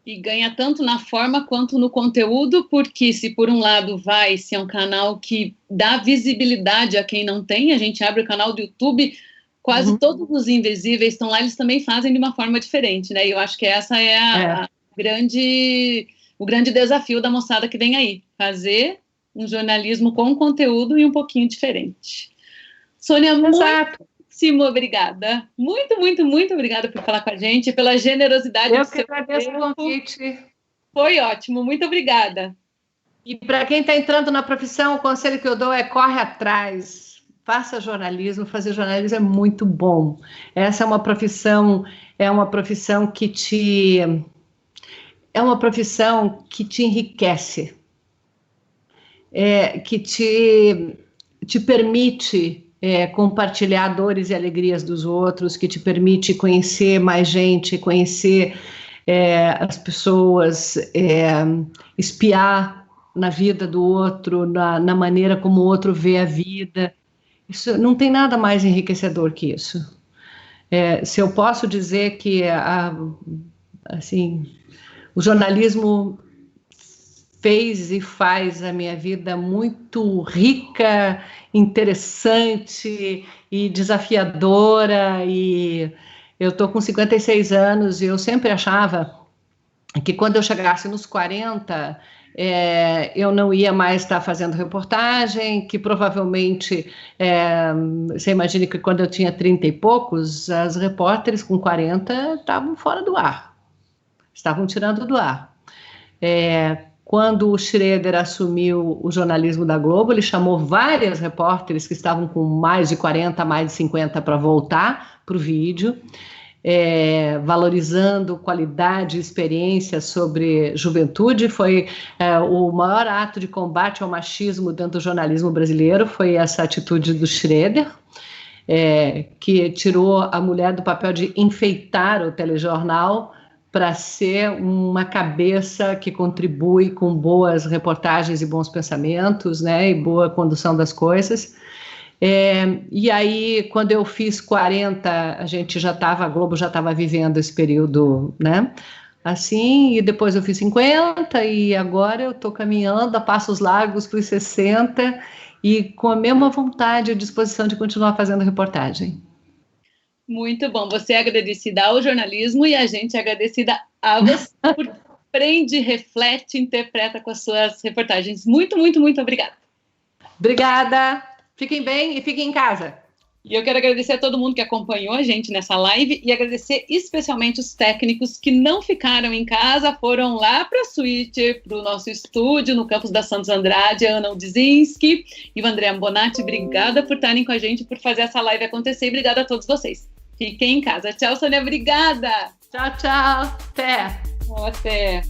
E ganha tanto na forma quanto no conteúdo, porque se por um lado se é um canal que dá visibilidade a quem não tem, a gente abre o canal do YouTube, quase todos os invisíveis estão lá, eles também fazem de uma forma diferente, né? E eu acho que essa é o grande desafio da moçada que vem aí, fazer um jornalismo com conteúdo e um pouquinho diferente. Sônia, muitíssimo obrigada. Muito, muito, muito obrigada por falar com a gente, pela generosidade do seu tempo. Eu que agradeço o convite. Foi ótimo, muito obrigada. E para quem está entrando na profissão, o conselho que eu dou é corre atrás, faça jornalismo, fazer jornalismo é muito bom. Essa é uma profissão que te enriquece, que te permite compartilhar dores e alegrias dos outros, que te permite conhecer mais gente, conhecer as pessoas, espiar na vida do outro, na maneira como o outro vê a vida. Isso não tem nada mais enriquecedor que isso. Se eu posso dizer que o jornalismo fez e faz a minha vida muito rica, interessante e desafiadora, e eu estou com 56 anos e eu sempre achava que quando eu chegasse nos 40, eu não ia mais estar fazendo reportagem, que provavelmente, você imagina que quando eu tinha 30 e poucos, as repórteres com 40 estavam fora do ar, estavam tirando do ar. Quando o Schroeder assumiu o jornalismo da Globo, ele chamou várias repórteres que estavam com mais de 40, mais de 50 para voltar para o vídeo, valorizando qualidade e experiência sobre juventude. Foi o maior ato de combate ao machismo dentro do jornalismo brasileiro, foi essa atitude do Schroeder, que tirou a mulher do papel de enfeitar o telejornal para ser uma cabeça que contribui com boas reportagens e bons pensamentos, né, e boa condução das coisas. E aí, quando eu fiz 40, a Globo já estava vivendo esse período, né, assim, e depois eu fiz 50, e agora eu estou caminhando a passos largos para os 60, e com a mesma vontade e disposição de continuar fazendo reportagem. Muito bom, você é agradecida ao jornalismo e a gente é agradecida a você por aprende, reflete, interpreta com as suas reportagens. Muito, muito, muito obrigada. Obrigada, fiquem bem e fiquem em casa. E eu quero agradecer a todo mundo que acompanhou a gente nessa live e agradecer especialmente os técnicos que não ficaram em casa, foram lá para a suíte, para o nosso estúdio no campus da Santos Andrade, a Ana Udzinski e o André Bonatti. Obrigada por estarem com a gente, por fazer essa live acontecer, e obrigada a todos vocês. Fiquem em casa. Tchau, Sônia, obrigada. Tchau, tchau. Até. Até.